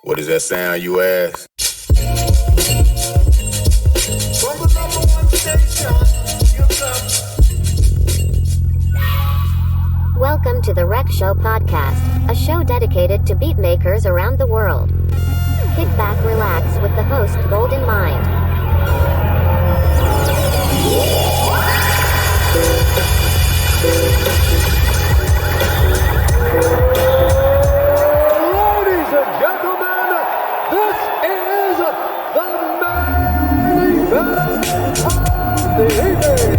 What does that sound, you ask? From the #1 station, you come. Welcome to the Rec Show podcast, a show dedicated to beatmakers around the world. Kick back, relax with the host Golden Mind. Ladies and gentlemen, this is the main event of the evening.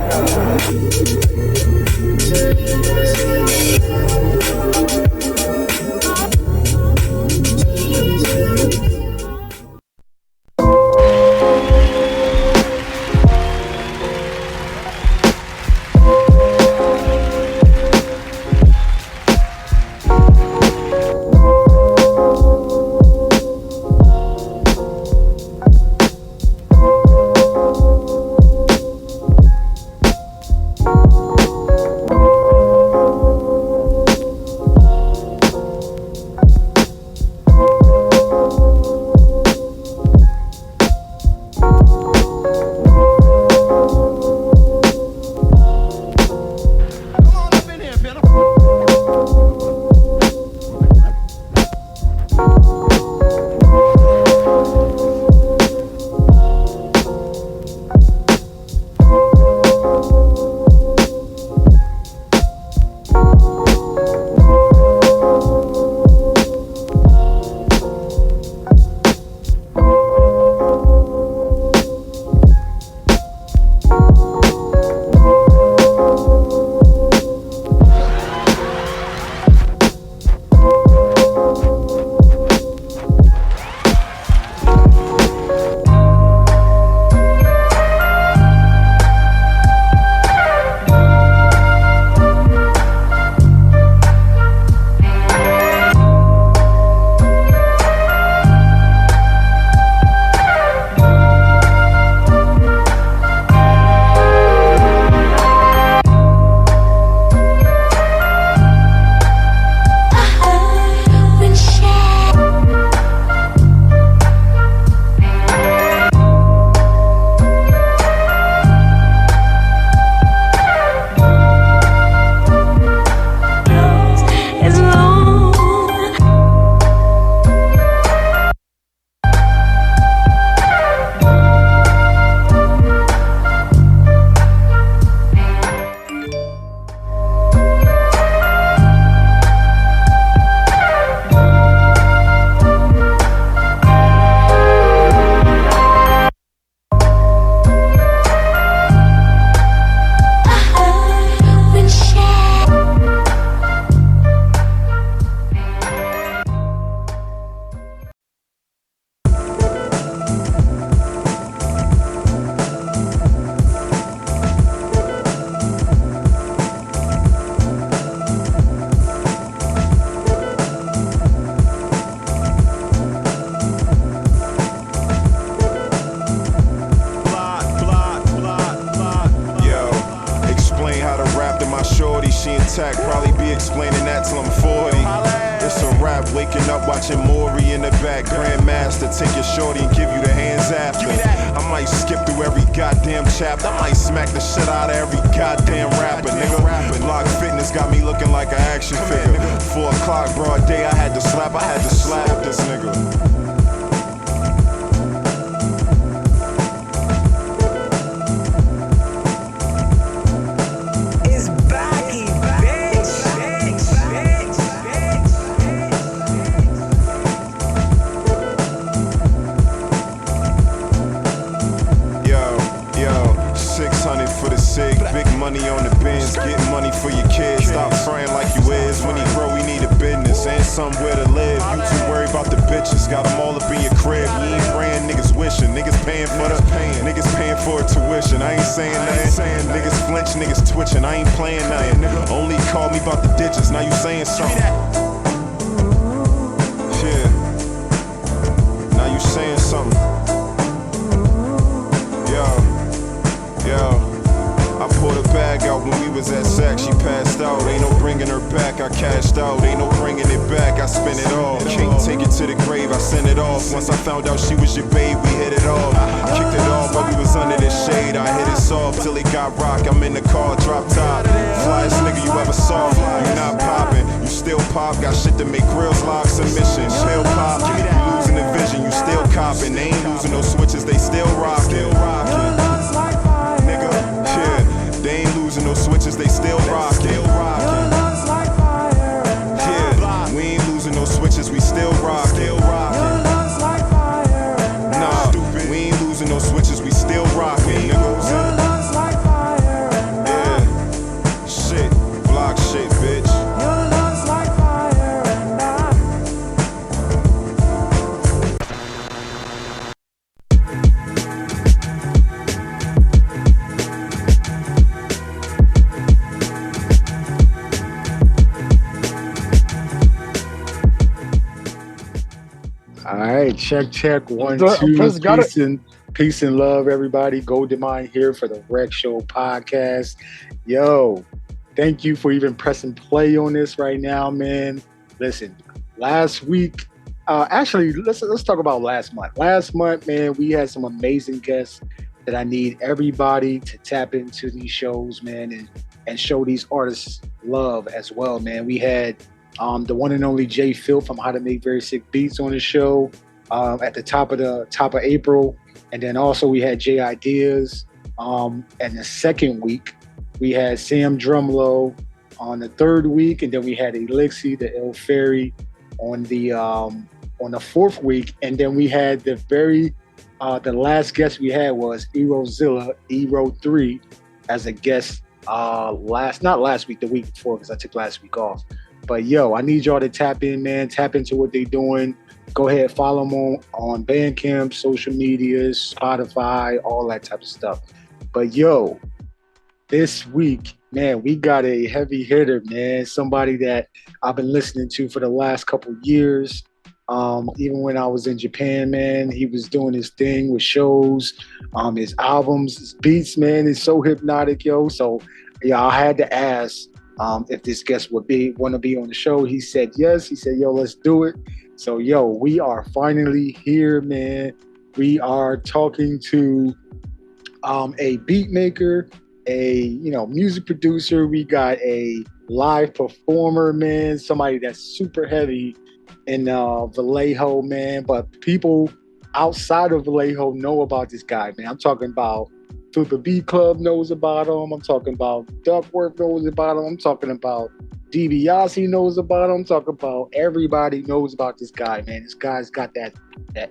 Probably be explaining that till I'm 40. It's a rap, waking up watching Maury in the back. Grandmaster, take your shorty and give you the hands after. I might skip through every goddamn chapter. I might smack the shit out of every goddamn rapper, nigga. Block fitness got me looking like an action figure. 4 o'clock broad day, I had to slap this nigga. Big money on the bins, getting money for your kids. Stop frying like you is. When he grow, we need a business and somewhere to live. You too worried about the bitches, got them all up in your crib. You ain't praying, niggas wishing. Niggas paying for tuition. I ain't saying nothing. Niggas flinch, niggas twitching. I ain't playing nothing. Only call me about the ditches. Now you saying something. Yeah. Now you saying something. Yo. I pulled a bag out when we was at Sac, she passed out. Ain't no bringing her back, I cashed out. Ain't no bringing it back, I spent it all. Can't take it to the grave, I sent it off. Once I found out she was your babe, we hit it off. Kicked it off while we was under the shade. I hit it soft till it got rock. I'm in the car, drop top. Flyest nigga you ever saw. You not popping, you still pop. Got shit to make grills lock submission. Pill pop, you losing the vision, you still copping. They ain't losing no switches, they still rocking. Nigga, yeah, they ain't losing no switches, they still rocking. Yeah, we ain't losing no switches, we still rocking. Nah, we ain't losing no switches, we still rocking, nigga. Yeah, shit, block shit, bitch. All right, check. 1, Press 2. got it. Peace and love, everybody. Golden Mind here for the Rec Show podcast. Yo, thank you for even pressing play on this right now, man. Listen, last week, actually, let's talk about last month. Last month, man, we had some amazing guests that I need everybody to tap into these shows, man, and show these artists love as well, man. We had the one and only Jay Phil from How to Make Very Sick Beats on the show at the top of April. And then also we had Jay Ideas. And the second week, we had Sam Drumlow on the third week. And then we had Elixir, the El Fairy on the fourth week. And then we had the last guest we had was Erozilla, Ero 3, as a guest not last week, the week before, because I took last week off. But yo, I need y'all to tap in, man. Tap into what they're doing. Go ahead, follow them on Bandcamp, social media, Spotify, all that type of stuff. But yo, this week, man, we got a heavy hitter, man. Somebody that I've been listening to for the last couple years. Even when I was in Japan, man, he was doing his thing with shows, his albums, his beats, man, is so hypnotic, yo. So yeah, I had to ask if this guest would want to be on the show. He said yes. He said, yo, let's do it. So yo, we are finally here, man. We are talking to a beat maker, a music producer. We got a live performer, man, somebody that's super heavy in Vallejo, man. But people outside of Vallejo know about this guy, man. I'm talking about Flipabeatclub knows about him. I'm talking about Duckworth knows about him. I'm talking about DIBIASE knows about him. I'm talking about everybody knows about this guy, man. This guy's got that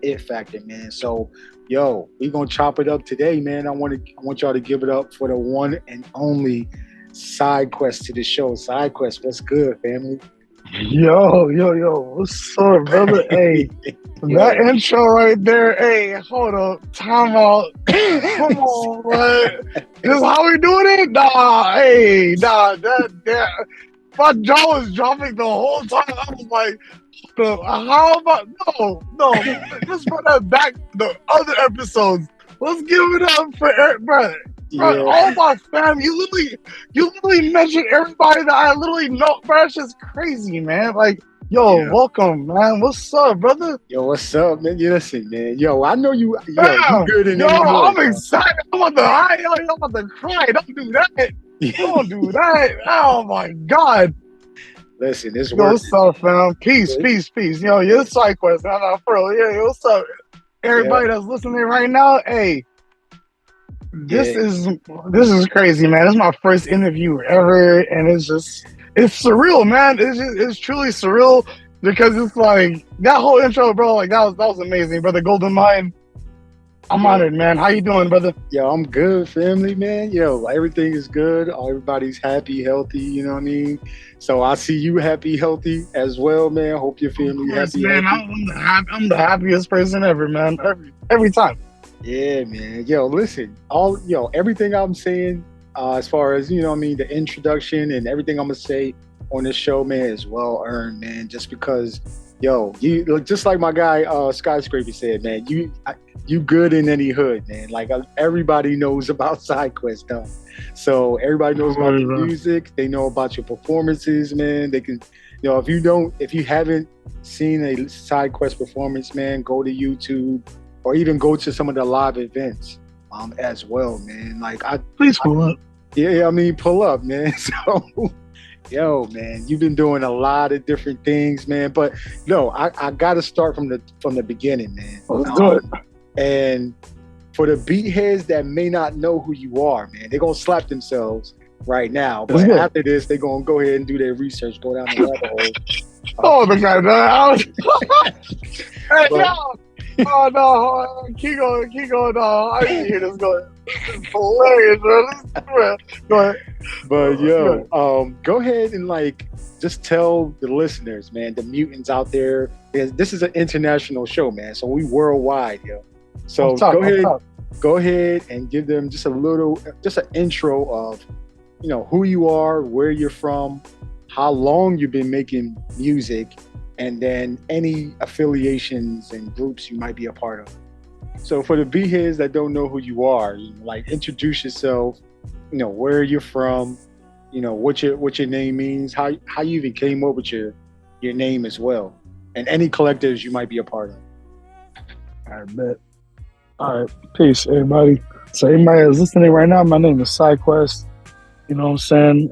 it factor, man. So, yo, we gonna chop it up today, man. I want y'all to give it up for the one and only SydeQuest to the show. SydeQuest, what's good, family? Yo, what's up, brother? Hey, that intro right there. Hey, hold up, time out. Come on, man. This is how we doing it? That my jaw was dropping the whole time. I was like, how about no? Let's run that back to the other episodes. Let's give it up for Eric, brother. Bro, all my fam, you literally mentioned everybody that I literally know, bro. It's just crazy, man. Like, yo, welcome, man. What's up, brother? Yo, what's up, man? You listen, man. Yo, I know you good in I'm excited. I'm about to cry. Don't do that. Don't do that. Oh my God. Listen, this Yo, what's up, fam? Peace. Yo, you're SydeQuest. No, for real. Yeah, what's up? Everybody that's listening right now, hey. This is crazy, man. This is my first interview ever, and it's surreal, man. It's truly surreal because it's like that whole intro, bro. Like that was amazing, brother. Golden Mind. I'm honored, man. How you doing, brother? Yo, I'm good, family, man. Yo, everything is good. Everybody's happy, healthy. You know what I mean? So I see you happy, healthy as well, man. Hope your family happy. Man, healthy. I'm the happiest person ever, man. Every time. Yeah, man. Yo, listen, everything I'm saying, as far as, the introduction and everything I'm going to say on this show, man, is well earned, man. Just because, you just like my guy, Skyscraper said, man, you good in any hood, man. Like everybody knows about SydeQuest, though. So everybody knows about your music. They know about your performances, man. They can, if you haven't seen a SydeQuest performance, man, go to YouTube or even go to some of the live events as well, man. Like please pull up. Yeah, I mean, pull up, man. So, yo, man, you've been doing a lot of different things, man. But no, I got to start from the beginning, man. Let's do it. And for the beat heads that may not know who you are, man, they're gonna slap themselves right now. But after this, they're gonna go ahead and do their research, go down the rabbit hole. Oh my God, man. Hey, yo. Oh no, keep going, dog. I didn't hear this going. This is hilarious, bro. Go ahead. But yo, go ahead and like just tell the listeners, man, the mutants out there, because this is an international show, man. So we worldwide, yo. So go ahead and give them just an intro of, who you are, where you're from, how long you've been making music, and then any affiliations and groups you might be a part of. So for the beatheads that don't know who you are, like introduce yourself, where you're from, what your name means, how you even came up with your name as well, and any collectives you might be a part of. I bet. All right, peace, everybody. So everybody that's listening right now, my name is SydeQuest. You know what I'm saying?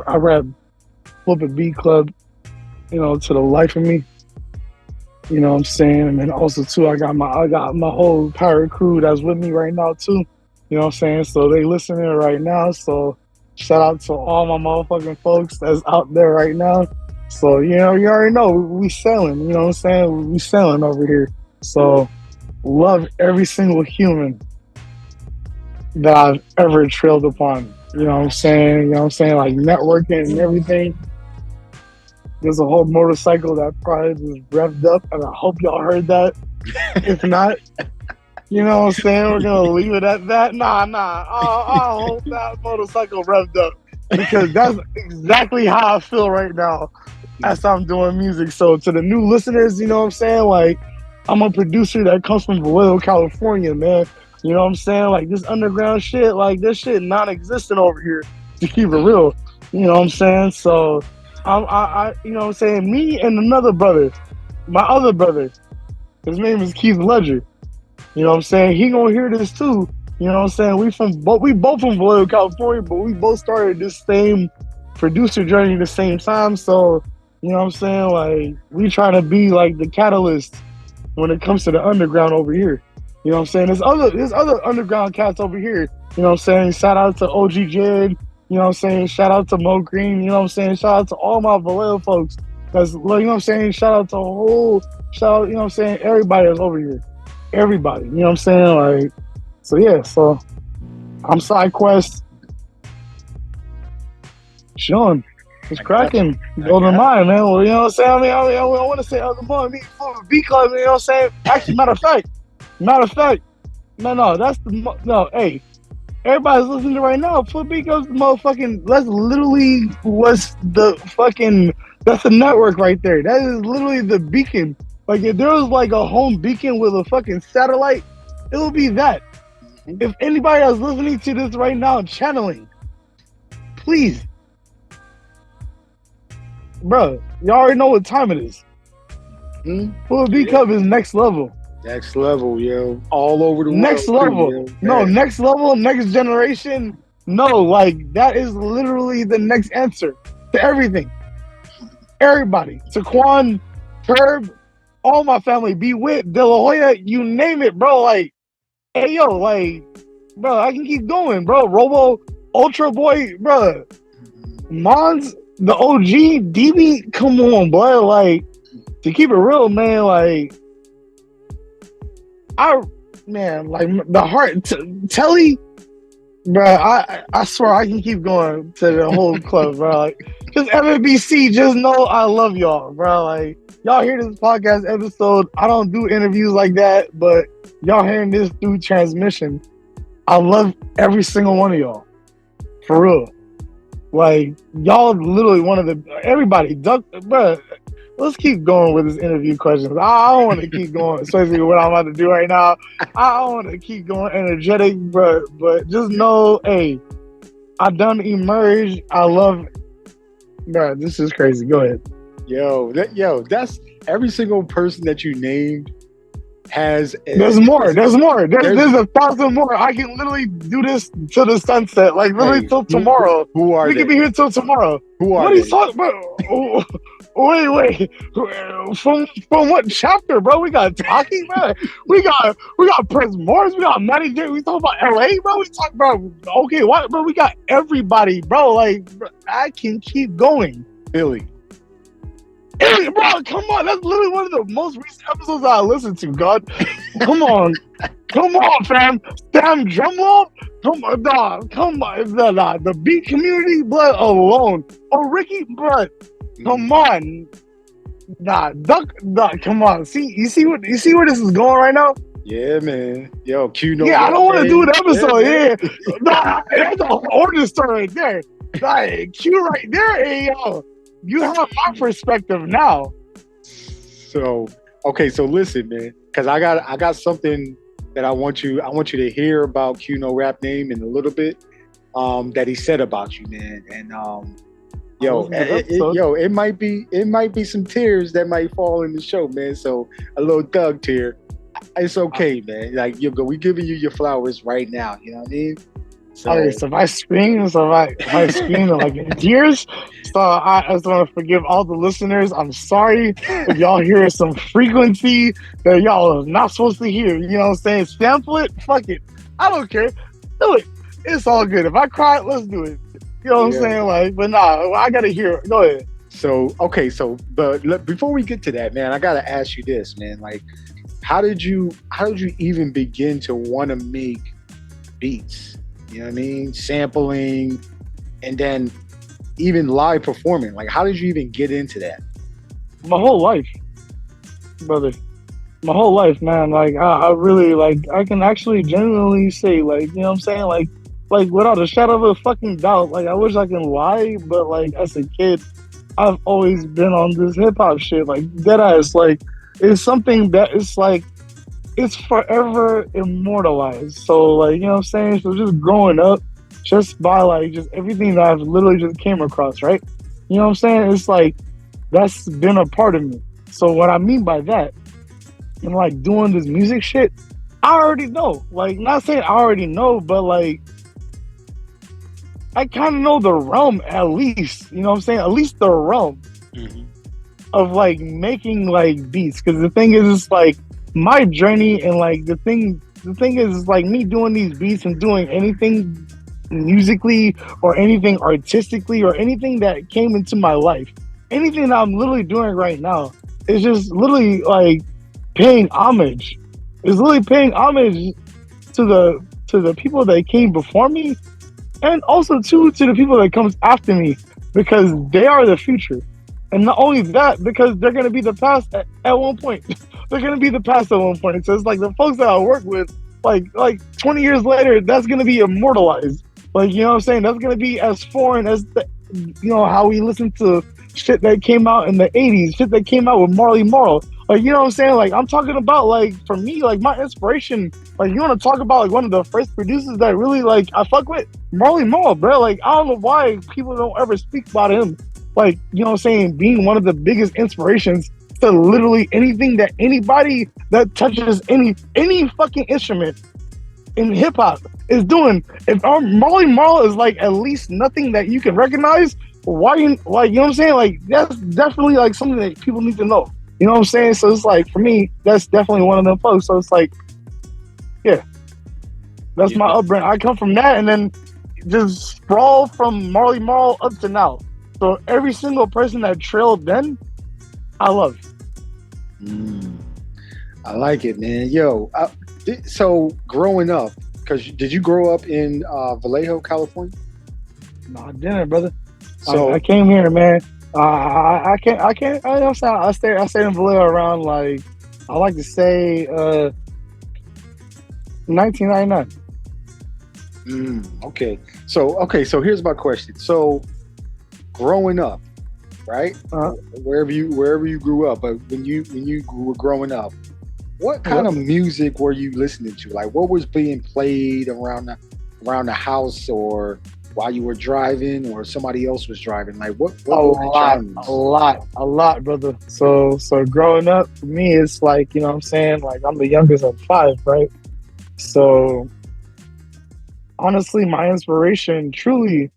I rap Flipabeatclub, to the life of me. You know what I'm saying? And then also too, I got my whole pirate crew that's with me right now too. You know what I'm saying? So they listening right now. So shout out to all my motherfucking folks that's out there right now. So you already know we selling. You know what I'm saying? We selling over here. So love every single human that I've ever trailed upon. You know what I'm saying? Like networking and everything. There's a whole motorcycle that probably just revved up, and I hope y'all heard that. If not, you know what I'm saying? We're going to leave it at that. Nah. I hope that motorcycle revved up, because that's exactly how I feel right now as I'm doing music. So to the new listeners, you know what I'm saying? Like, I'm a producer that comes from Vallejo, California, man. You know what I'm saying? Like, this underground shit, like, this shit non-existent over here, to keep it real. You know what I'm saying? So I you know what I'm saying? Me and another brother, my other brother, his name is Keith Ledger. You know what I'm saying? He gonna hear this too. You know what I'm saying? We both from Vallejo, California, but we both started this same producer journey at the same time. So, you know what I'm saying? Like, we try to be like the catalyst when it comes to the underground over here. You know what I'm saying? There's other underground cats over here. You know what I'm saying? Shout out to OG Jared. You know what I'm saying? Shout out to Mo Green. You know what I'm saying? Shout out to all my Vallejo folks. You know what I'm saying? Shout out, you know what I'm saying? Everybody that's over here. Everybody. You know what I'm saying? Like, so yeah, so I'm SydeQuest. Sean, it's cracking. Golden Mind, man. Well, you know what I'm saying? I mean, I want to say other more. Beat Club, you know what I'm saying? Actually, matter of fact, no, that's no, hey. Everybody's listening right now. Flipabeatclub's the motherfucking. That's literally what's the fucking. That's the network right there. That is literally the beacon. Like, if there was like a home beacon with a fucking satellite, it would be that. If anybody that's listening to this right now channeling, please, bro, y'all already know what time it is. Flipabeatclub is next level. Next level, yo. All over the world. Next level. Too, no, next level, next generation. No, like, that is literally the next answer to everything. Everybody. Taquan, Herb, all my family, B-Wit, De La Hoya, you name it, bro. Like, hey, yo, like, bro, I can keep going, bro. Robo, Ultra Boy, bro. Mons, the OG, DB, come on, bro. Like, to keep it real, man, like, like the heart, Telly, bro. I swear I can keep going to the whole club, bro. Like, just MNBC, just know I love y'all, bro. Like, y'all hear this podcast episode. I don't do interviews like that, but y'all hearing this through transmission. I love every single one of y'all, for real. Like, y'all literally one of the everybody, Duck, bro. Let's keep going with this interview questions. I don't want to keep going, especially what I'm about to do right now. I don't want to keep going energetic, but just know, hey, I done emerged. I love, bro. This is crazy. Go ahead. That's every single person that you named has. There's more. There's 1,000 more. I can literally do this till the sunset, like literally till tomorrow. Who are we they? can be here till tomorrow. Who are what they? Are you talking about? Wait. From what chapter, bro? We got Taki, bro. We got Prince Morris. We got Matty J. We talking about LA, bro. We talking about what, bro? We got everybody, bro. Like, bro, I can keep going. Billy, bro, come on. That's literally one of the most recent episodes I listened to, God. Come on, fam. Sam Drumwall. Come on, dog. Come on, the beat community, blood alone. Oh, Ricky, blood. Come on, duck, come on. You see where this is going right now? Yeah, man. Yo, Q. No, I don't want to do an episode. Yeah. That's a order story right there. Like, Q right there. Hey, yo, you have my perspective now. So listen, man, because I got something that I want you to hear about Q No Rap Name in a little bit. That he said about you, man, and it might be some tears that might fall in the show, man. So a little thug tear, it's okay, man. Like we giving you your flowers right now. You know what I mean? So if I scream, like in tears, so I just want to forgive all the listeners. I'm sorry if y'all hear some frequency that y'all are not supposed to hear. You know what I'm saying? Sample it, fuck it. I don't care. Do it. It's all good. If I cry, let's do it. You know what I'm saying? Like, but nah, I gotta hear it. Go ahead. But before we get to that, man, I gotta ask you this, man. Like, how did you even begin to want to make beats? You know what I mean? Sampling, and then even live performing. Like, how did you even get into that? My whole life, brother. My whole life, man. Like, I really, like, I can actually genuinely say, like, you know what I'm saying? Like without a shadow of a fucking doubt, like, I wish I can lie, but like as a kid, I've always been on this hip hop shit, like deadass. Like, it's something that is like, it's forever immortalized. So like, you know what I'm saying? So just growing up, just by like just everything that I've literally just came across, right? You know what I'm saying? It's like, that's been a part of me. So what I mean by that, and like doing this music shit, I already know. Like, not saying I already know, but like, I kind of know the realm at least. You know what I'm saying? At least the realm of like making like beats. Because the thing is, it's like my journey, and like the thing is like me doing these beats and doing anything musically or anything artistically or anything that came into my life. Anything that I'm literally doing right now is just literally like paying homage. It's literally paying homage to the people that came before me, and also to the people that comes after me, because they are the future. And not only that, because they're gonna be the past at one point. They're gonna be the past at one point. So it's like the folks that I work with, like 20 years later, that's gonna be immortalized. Like, you know what I'm saying? That's gonna be as foreign as how we listen to shit that came out in the 80s, shit that came out with Marly Marl. Like, you know what I'm saying? Like, I'm talking about, like, for me, like, my inspiration, like, you want to talk about, like, one of the first producers that really, like, I fuck with? Marly Marl, bro. Like, I don't know why people don't ever speak about him. Like, you know what I'm saying? Being one of the biggest inspirations to literally anything that anybody that touches any fucking instrument in hip-hop is doing. If our Marly Marl is, like, at least nothing that you can recognize, why, like, you know what I'm saying? Like, that's definitely, like, something that people need to know. You know what I'm saying? So it's like, for me, that's definitely one of them folks. So it's like, yeah, that's my upbringing. I come from that, and then just sprawl from Marly Marl up to now. So every single person that trailed then, I love. I like it, man. Yo, so growing up, because did you grow up in Vallejo, California? No, I didn't, brother. So I came here, man. I can't. I stay in Vallejo around, like, I like to say 1999. Okay. So here's my question. So growing up, right? Wherever you grew up, but when you were growing up, what kind of music were you listening to? Like, what was being played around the house, or while you were driving, or somebody else was driving? Like what a lot, brother. So growing up for me, it's like, you know what I'm saying? Like I'm the youngest of 5, right? So honestly, my inspiration truly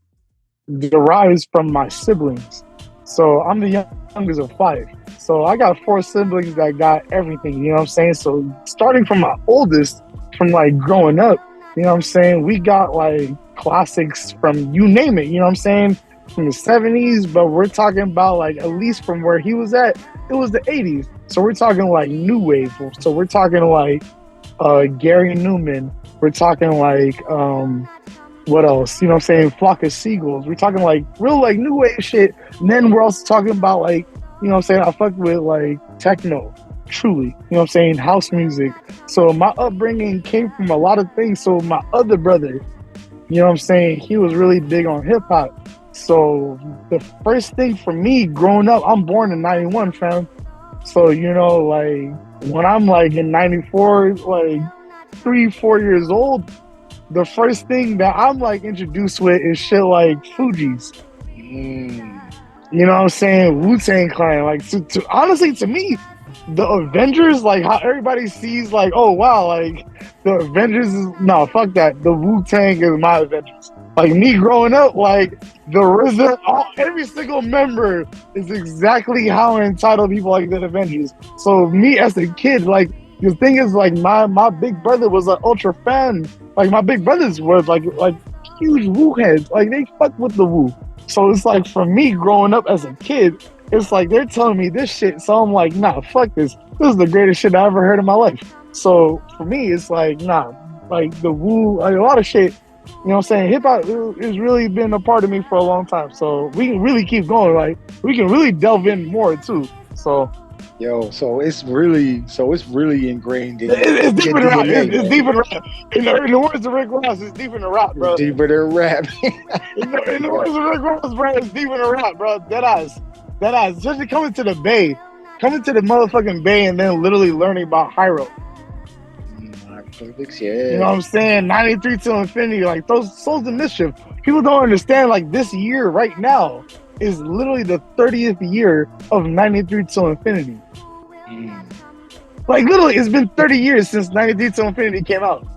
derives from my siblings. So I'm the youngest of 5. So I got 4 siblings that got everything, you know what I'm saying? So starting from my oldest, from like growing up, you know what I'm saying? We got like classics from you name it, you know what I'm saying? From the 70s, but we're talking about like, at least from where he was at, it was the 80s. So we're talking like new wave. So we're talking like Gary Newman. We're talking like, what else? You know what I'm saying? Flock of Seagulls. We're talking like real like new wave shit. And then we're also talking about like, you know what I'm saying? I fuck with like techno, truly. You know what I'm saying? House music. So my upbringing came from a lot of things. So my other brother, you know what I'm saying? He was really big on hip hop. So the first thing for me growing up, I'm born in 91, fam. So, you know, like when I'm like in 94, like 3-4 years old, the first thing that I'm like introduced with is shit like Fugees. You know what I'm saying? Wu-Tang Clan. Like, honestly, to me, the Avengers, like how everybody sees, like, oh wow, like the Avengers is no, fuck that. The Wu-Tang is my Avengers. Like me growing up, like the RZA, every single member is exactly how entitled people like the Avengers. So me as a kid, like the thing is, like my big brother was an ultra fan. Like my big brothers were like huge Wu heads. Like they fuck with the Wu. So it's like for me growing up as a kid, it's like they're telling me this shit. So I'm like, nah, fuck this. This is the greatest shit I ever heard in my life. So for me, it's like, nah, like the Wu, like a lot of shit. You know what I'm saying? Hip hop has really been a part of me for a long time. So we can really keep going. Like we can really delve in more too. So so it's really ingrained in it's deep in rap. DNA, It's deep in rap. In the words of Rick Ross, it's deep in the rap, bro. It's deeper than rap. in the words of Rick Ross, bro, it's deep in the rap, bro. Dead eyes. Especially coming to the Bay, coming to the motherfucking Bay, and then literally learning about Hyro. Yeah. You know what I'm saying? 93 Til Infinity, like those Souls of Mischief. People don't understand, like this year right now is literally the 30th year of 93 Til Infinity. Like literally, it's been 30 years since 93 Til Infinity came out.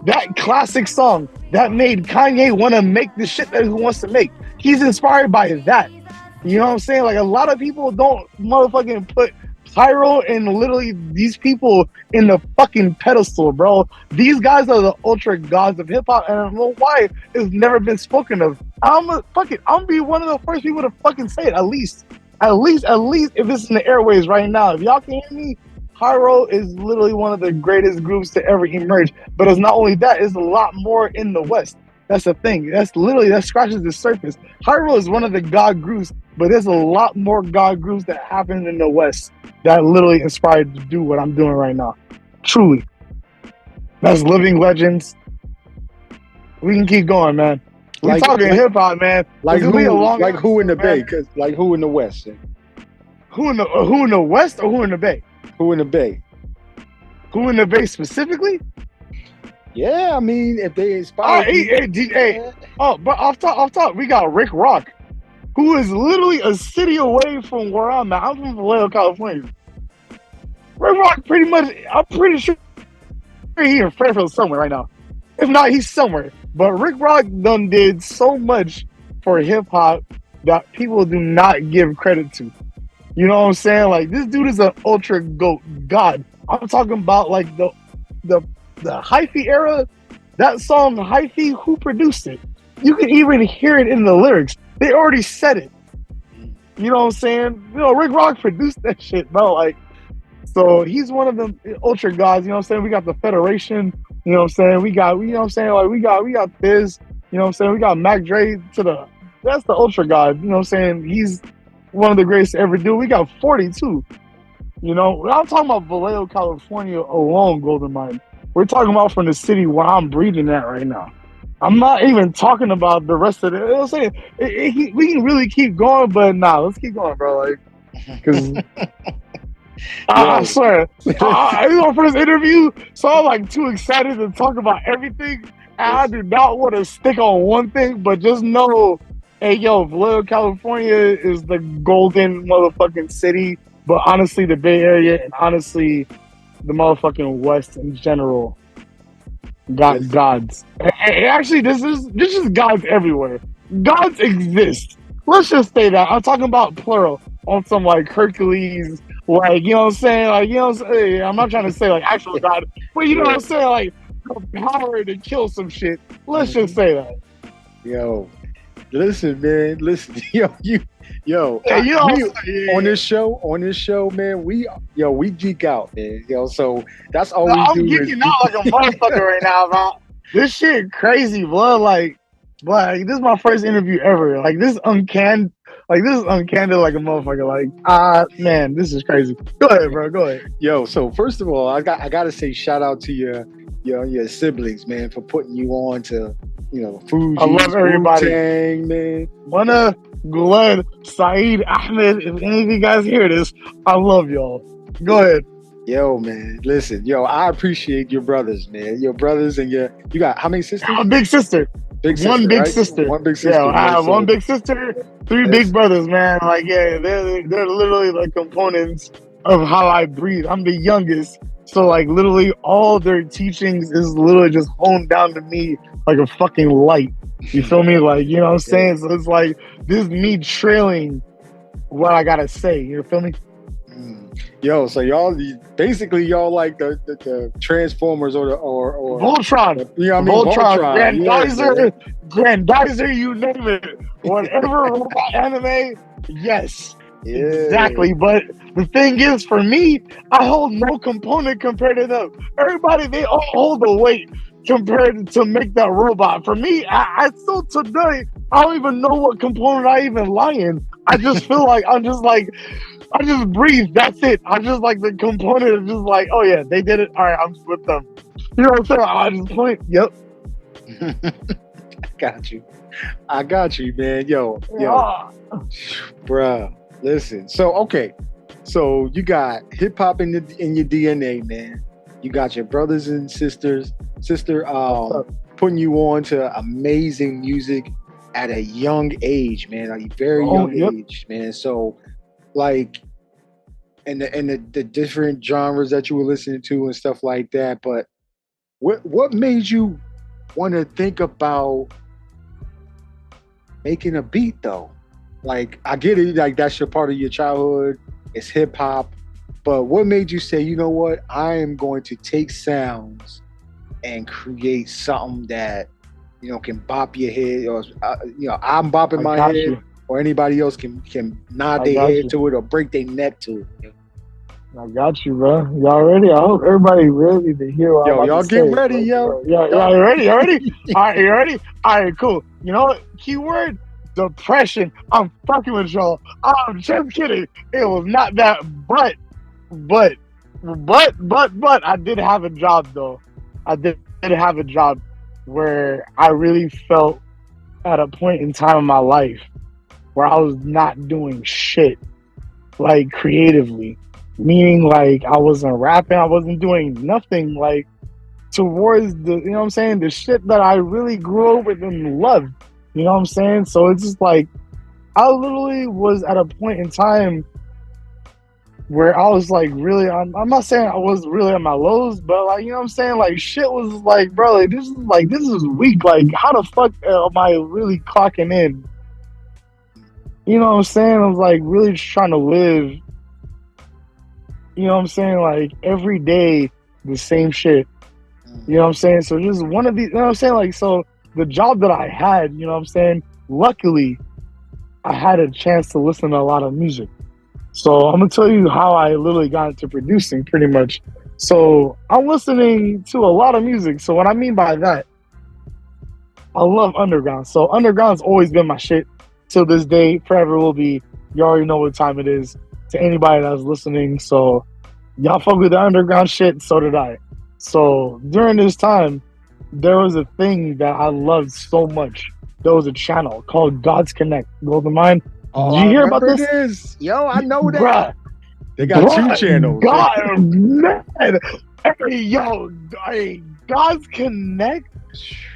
That classic song that made Kanye want to make the shit that he wants to make. He's inspired by that. You know what I'm saying? Like a lot of people don't motherfucking put Pyro and literally these people in the fucking pedestal, bro. These guys are the ultra gods of hip hop, and I don't know why it's never been spoken of. I'm gonna be one of the first people to fucking say it. At least if it's in the airways right now. If y'all can hear me, Pyro is literally one of the greatest groups to ever emerge. But it's not only that; it's a lot more in the West. That's the thing. That scratches the surface. Pyro is one of the god groups, but there's a lot more god groups that happen in the West that literally inspired to do what I'm doing right now. Truly. That's living legends. We can keep going, man. We're talking hip hop, man. Like who in the Bay? Cause like who in the West? Who in the West or who in the Bay? Who in the Bay? Who in the Bay specifically? Yeah, I mean, if they inspire. But off top, we got Rick Rock, who is literally a city away from where I'm at. I'm from Vallejo, California. Rick Rock, pretty much, I'm pretty sure he's in Fairfield somewhere right now. If not, he's somewhere. But Rick Rock done did so much for hip hop that people do not give credit to. You know what I'm saying? Like this dude is an ultra god. I'm talking about like the hyphy era. That song hyphy, who produced it? You can even hear it in the lyrics. They already said it. You know what I'm saying? You know, Rick Rock produced that shit, bro. Like, so he's one of the ultra gods. You know what I'm saying? We got the Federation. You know what I'm saying? We got, you know what I'm saying? Like we got Fizz. You know what I'm saying? We got Mac Dre that's the ultra god. You know what I'm saying? He's one of the greatest to ever do. We got 40 too. You know, I'm talking about Vallejo, California alone, Golden Mine. We're talking about from the city where I'm breathing at right now. I'm not even talking about the rest of it. I'm saying we can really keep going, but let's keep going, bro. Like, because I swear, I was my first interview, so I'm like too excited to talk about everything. I do not want to stick on one thing, but just know, hey, yo, Vallejo, California is the golden motherfucking city. But honestly, the Bay Area and honestly, the motherfucking West in general got gods. Actually, this is gods everywhere. Gods exist. Let's just say that. I'm talking about plural on some like Hercules, like, you know what I'm saying? Like, you know what I'm saying? I'm not trying to say like actual god, but you know what I'm saying? Like, power to kill some shit. Let's just say that. Yo, listen, man. Listen, on this show, man, we geek out, man. So that's all we do. I'm geeking out like a motherfucker right now, man. This shit crazy, blood. Like, this is my first interview ever. Like, this is uncanned like a motherfucker. Like, man, this is crazy. Go ahead, bro. Go ahead. Yo, so first of all, I gotta say shout out to your siblings, man, for putting you on to, Fuji. I love everybody. Wu-Tang, man. Mana, Glenn, Syed, Ahmed, if any of you guys hear this, I love y'all. Go ahead. Yo, man, listen, I appreciate your brothers, man. Your brothers and you got how many sisters? A big sister. One big sister. Yeah, I have one big sister, three big brothers, man. Like, yeah, they're literally like components of how I breathe. I'm the youngest. So, like, literally all their teachings is literally just honed down to me like a fucking light. You feel me? Like, you know what I'm saying? So it's like, this is me trailing what I gotta say. You feel me? Yo, so y'all like the Transformers or Voltron. You know what I mean? Voltron. Grandizer, you name it. Whatever anime, yes. Yeah. Exactly. But the thing is, for me, I hold no component compared to them. Everybody, they all hold the weight compared to make that robot. For me, I still today, I don't even know what component I even lie in. I just feel like I just breathe. That's it. I just like the component is just like, oh yeah, they did it. All right, I'm with them. You know what I'm saying? I just point. Yep. I got you, man. Yo, bruh. Listen. So you got hip hop in your DNA, man. You got your brothers and sister putting you on to amazing music at a young age, man. Like a very young age, man. So, like, and the different genres that you were listening to and stuff like that. But what made you want to think about making a beat though? Like, I get it, like that's your part of your childhood, it's hip hop, but what made you say, you know what, I am going to take sounds and create something that, can bop your head, or I'm bopping my head, or anybody else can nod their head to it or break their neck to it. I got you, bro. Y'all ready? I hope everybody ready to hear what I'm about y'all to get say, ready, yo. Y'all ready? Y'all ready? All right, you ready? All right, cool. You know what? Keyword? Depression. I'm fucking with y'all. I'm just kidding. It was not that, but I did have a job though. I did have a job where I really felt at a point in time in my life where I was not doing shit, like creatively. Meaning, like, I wasn't rapping, I wasn't doing nothing, like, towards the, you know what I'm saying, the shit that I really grew up with and loved. You know what I'm saying? So it's just like, I literally was at a point in time where I was like, really, I'm not saying I was really at my lows, but like, you know what I'm saying? Like, shit was like, bro, like, this is weak. Like, how the fuck am I really clocking in? You know what I'm saying? I was like, really just trying to live. You know what I'm saying? Like, every day, the same shit. You know what I'm saying? So just one of these, you know what I'm saying? Like, so the job that I had, you know what I'm saying? Luckily, I had a chance to listen to a lot of music. So I'm going to tell you how I literally got into producing pretty much. So I'm listening to a lot of music. So what I mean by that, I love underground. So underground's always been my shit till this day, forever will be. You already know what time it is to anybody that's listening. So y'all fuck with the underground shit, so did I. So during this time, there was a thing that I loved so much. There was a channel called GodsConnect. Golden Mind. Oh, did you hear about this? Yo, I know that. Bruh, they got two channels. God, man. Hey, yo, hey, GodsConnect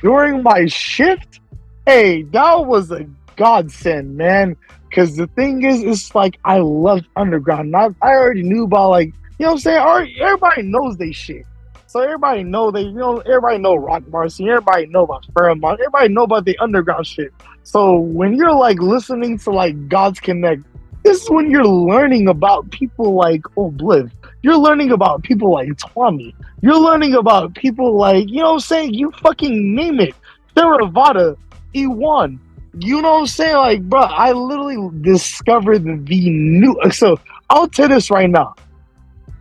during my shift, hey, that was a godsend, man. Because the thing is, it's like I loved underground. I already knew about, like, you know what I'm saying? Everybody knows they shit. So everybody know everybody know Rock Marcy, everybody know about Fairmont, everybody know about the underground shit. So when you're like listening to like GodsConnect, this is when you're learning about people like Obliv. You're learning about people like Tuamie. You're learning about people like, you know what I'm saying? You fucking name it. Theravada, E1. You know what I'm saying? Like, bro, I literally discovered the new. So I'll tell this right now.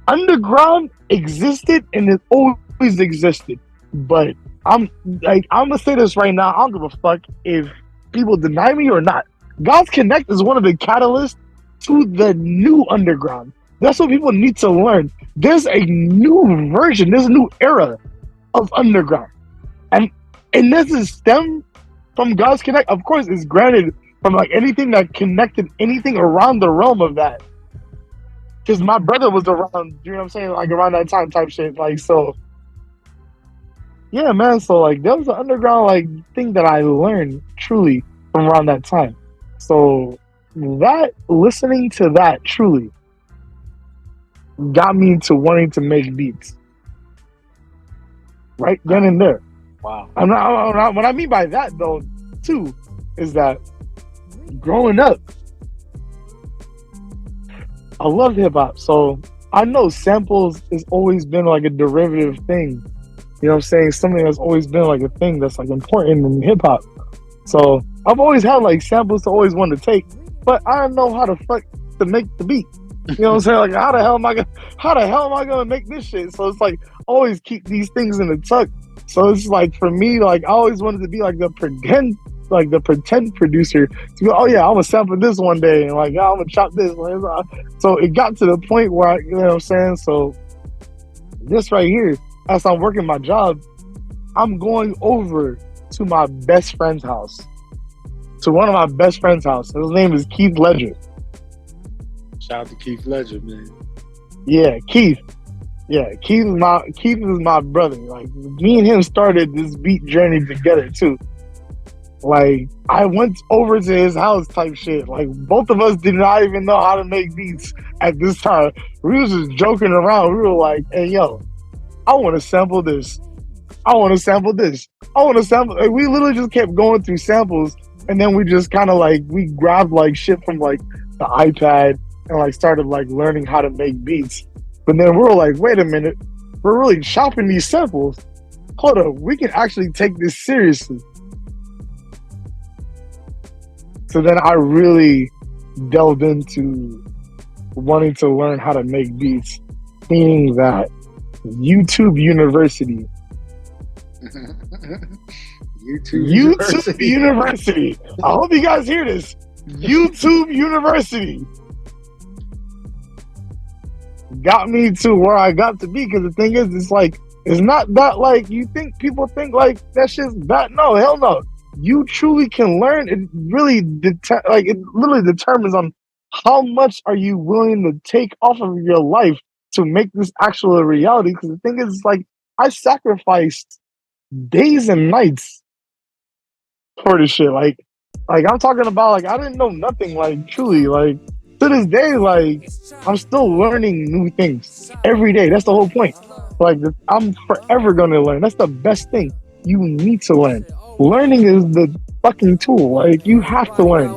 Underground existed and it always existed. But I'm gonna say this right now. I don't give a fuck if people deny me or not. GodsConnect is one of the catalysts to the new underground. That's what people need to learn. There's a new version, there's a new era of underground. And this is stem from GodsConnect. Of course, it's granted from like anything that connected anything around the realm of that. Because my brother was around, you know what I'm saying? Like around that time type shit. Like, so yeah, man. So like there was an underground like thing that I learned truly from around that time. So that listening to that truly got me into wanting to make beats. Right then and there. Wow. What I mean by that though, too, is that growing up, I love hip hop. So I know samples has always been like a derivative thing. You know what I'm saying? Something that's always been like a thing that's like important in hip hop. So I've always had like samples to always want to take, but I don't know how the fuck to make the beat. You know what I'm saying? Like how the hell am I gonna make this shit? So it's like always keep these things in the tuck. So it's like for me, like I always wanted to be like the pretend producer to go, oh yeah, I'm gonna sample this one day and like I'm gonna chop this. So it got to the point where you know what I'm saying? So this right here, as I'm working my job, I'm going over to my best friend's house. To one of my best friend's house. His name is Keith Ledger. Shout out to Keith Ledger, man. Yeah, Keith. Yeah, Keith is my brother. Like me and him started this beat journey together too. Like I went over to his house type shit. Like both of us did not even know how to make beats at this time. We was just joking around. We were like, hey yo, I want to sample this. I want to sample this. I want to sample. Like, we literally just kept going through samples, and then we just kind of like we grabbed like shit from like the iPad and like started like learning how to make beats. But then we were like, wait a minute, we're really chopping these samples. Hold up, we can actually take this seriously. So then I really delved into wanting to learn how to make beats, meaning that YouTube University. YouTube University. I hope you guys hear this. YouTube University got me to where I got to be, because the thing is, it's like, it's not that like you think people think like that shit's that. No, hell no. You truly can learn. It really it literally determines on how much are you willing to take off of your life to make this actual reality. Because the thing is, like, I sacrificed days and nights for this shit. Like I'm talking about, like, I didn't know nothing. Like truly, like to this day, like I'm still learning new things every day. That's the whole point. Like I'm forever gonna learn. That's the best thing. You need to learn. Learning is the fucking tool. Like you have to learn.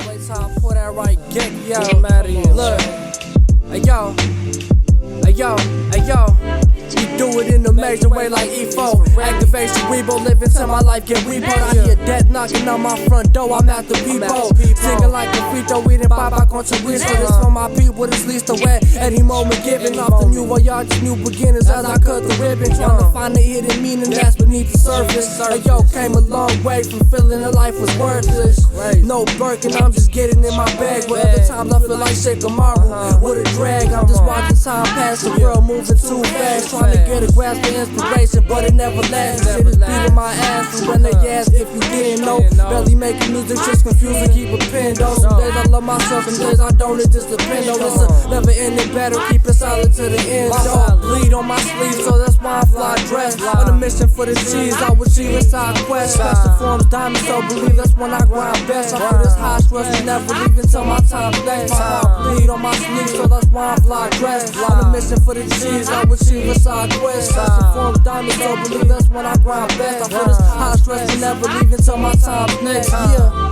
You do it in a major way like E4. Activation, Rebo, live until my life get repoed. I hear death knocking on my front door, I'm at the repo. Singing like a free throw, we didn't buy back on Teresa. This for my people, this least the way. Any moment giving off the new way, y'all just new beginners as I cut the ribbon. Trying to find the hidden meaning that's beneath the surface. Hey yo, came a long way from feeling that life was worthless. No Birkin, I'm just getting in my bag. But other times I feel like Shakamaru with a drag. I'm just watching time pass, the world moving too fast. Trying to get a grasp for inspiration, but it never lasts. Shit is beating my ass, and when they ask if you didn't know, barely making music, just confusing, keep a pin though. Some days I love myself, some days I don't, it just depends though. It's a never ending battle, keep it solid to the end though. Bleed on my sleeve, so that's why I fly dressed. On a mission for the cheese, I would achieve a SydeQuest. Special forms, diamonds, so believe that's when I grind best. I feel this high stress, and never leave until my time's next. My heart bleed on my sleeve, so that's why I fly dressed. On a mission for the cheese, I would achieve a SydeQuest. Special forms, diamonds, so believe that's when I grind best. I feel this high stress, and never leave until my time's next. Yeah.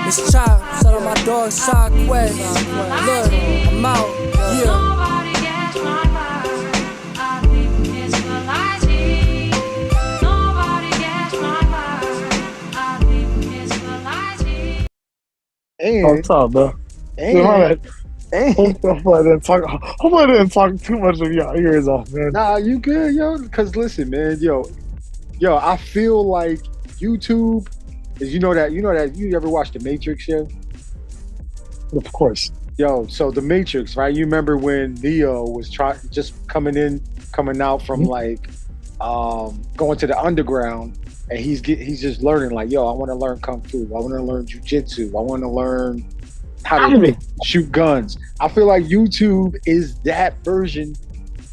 It's Child, shout out my dog SydeQuest. Look, I'm out, yeah. What's up, bro? Hopefully I didn't talk too much of your ears off, man. Nah, you good, yo. Cause listen, man, yo, I feel like YouTube is you ever watched the Matrix show? Of course. Yo, so the Matrix, right? You remember when Neo was coming out from like going to the underground, and he's just learning like, yo, I want to learn kung fu, I want to learn jujitsu, I want to learn how to shoot guns. I feel like YouTube is that version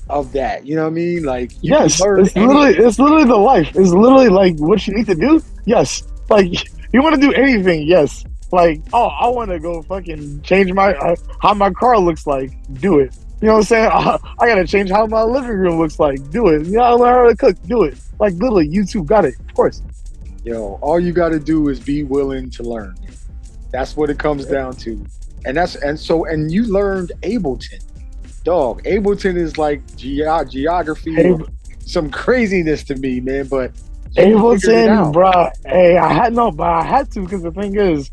of that. You know what I mean? Like, yes, it's literally the life. It's literally like what you need to do. Yes, like you want to do anything. Yes, like I want to go fucking change how my car looks like. Do it. You know what I'm saying? I gotta change how my living room looks like. Do it. You know, learn how to cook. Do it. Like literally, YouTube got it. Of course. Yo, all you got to do is be willing to learn. That's what it comes down to. And you learned Ableton. Dog, Ableton is like geography, some craziness to me, man. But Ableton, bro. Hey, I had to, because the thing is,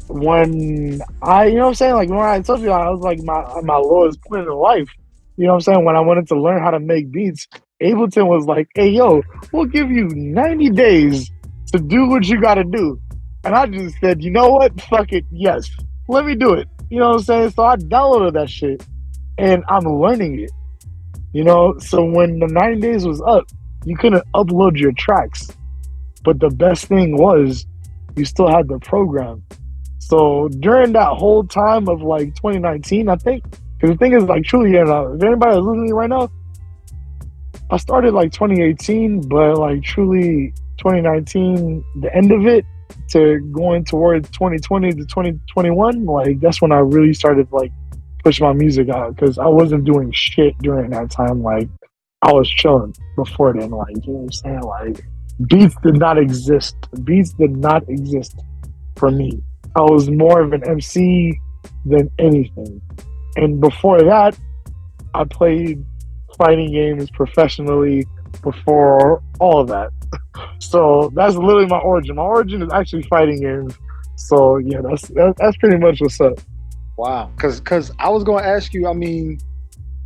when I, you know what I'm saying? Like when I told you I was like my lowest point in life. You know what I'm saying? When I wanted to learn how to make beats, Ableton was like, hey, yo, we'll give you 90 days to do what you got to do. And I just said, you know what? Fuck it. Yes. Let me do it. You know what I'm saying? So I downloaded that shit and I'm learning it. You know, so when the 90 days was up, you couldn't upload your tracks. But the best thing was you still had the program. So during that whole time of like 2019, I think, because the thing is like truly, if anybody is listening right now, I started like 2018, but like truly 2019, the end of it, to going towards 2020 to 2021, like that's when I really started like push my music out, because I wasn't doing shit during that time. Like I was chilling before then, like, you know what I'm saying? Like beats did not exist. Beats did not exist for me. I was more of an MC than anything. And before that, I played fighting games professionally before all of that. So that's literally my origin. My origin is actually fighting games. So yeah, that's pretty much what's up. Wow. Cause I was gonna ask you, I mean,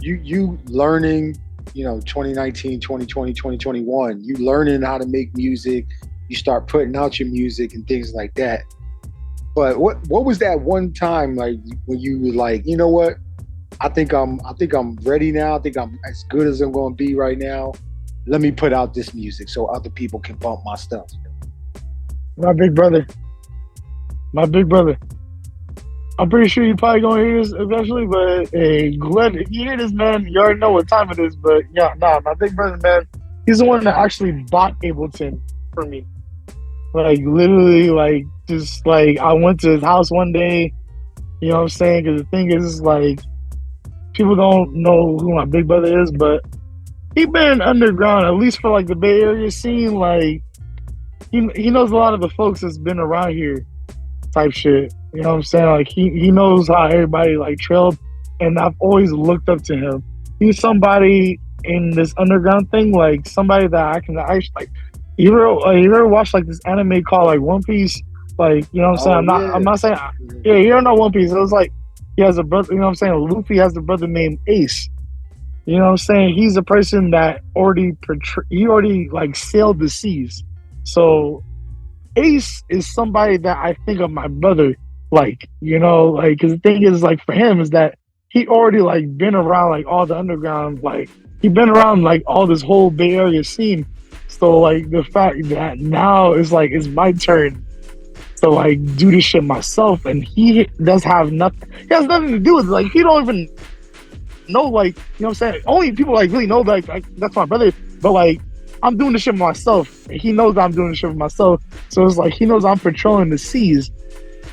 you learning, 2019, 2020, 2021, you learning how to make music, you start putting out your music and things like that. But what was that one time like when you were like, you know what? I think I'm ready now. I think I'm as good as I'm gonna be right now. Let me put out this music so other people can bump my stuff. My big brother. I'm pretty sure you're probably gonna hear this eventually, but hey, Glenn, if you hear this, man, you already know what time it is. But yeah, my big brother, man, he's the one that actually bought Ableton for me. Like literally, like just like I went to his house one day, you know what I'm saying? Because the thing is, like, people don't know who my big brother is, but he been underground, at least for like the Bay Area scene. Like he knows a lot of the folks that's been around here type shit. You know what I'm saying? Like he knows how everybody like trailed, and I've always looked up to him. He's somebody in this underground thing, like somebody that I can actually like. You ever watch like this anime called like One Piece? Like, you know what I'm saying? I'm not saying, yeah, you don't know One Piece. It was like he has a brother, you know what I'm saying? Luffy has a brother named Ace. You know what I'm saying? He's a person that already like sailed the seas. So Ace is somebody that I think of my brother, like, because the thing is, like, for him is that he already like been around like all the underground, like He been around like all this whole Bay Area scene. So like the fact that now it's like it's my turn to like do this shit myself, and he does have nothing. He has nothing to do with it. Like he don't even know, like, you know what I'm saying? Only people like really know that like that's my brother. But like I'm doing this shit myself. And he knows I'm doing this shit for myself. So it's like he knows I'm patrolling the seas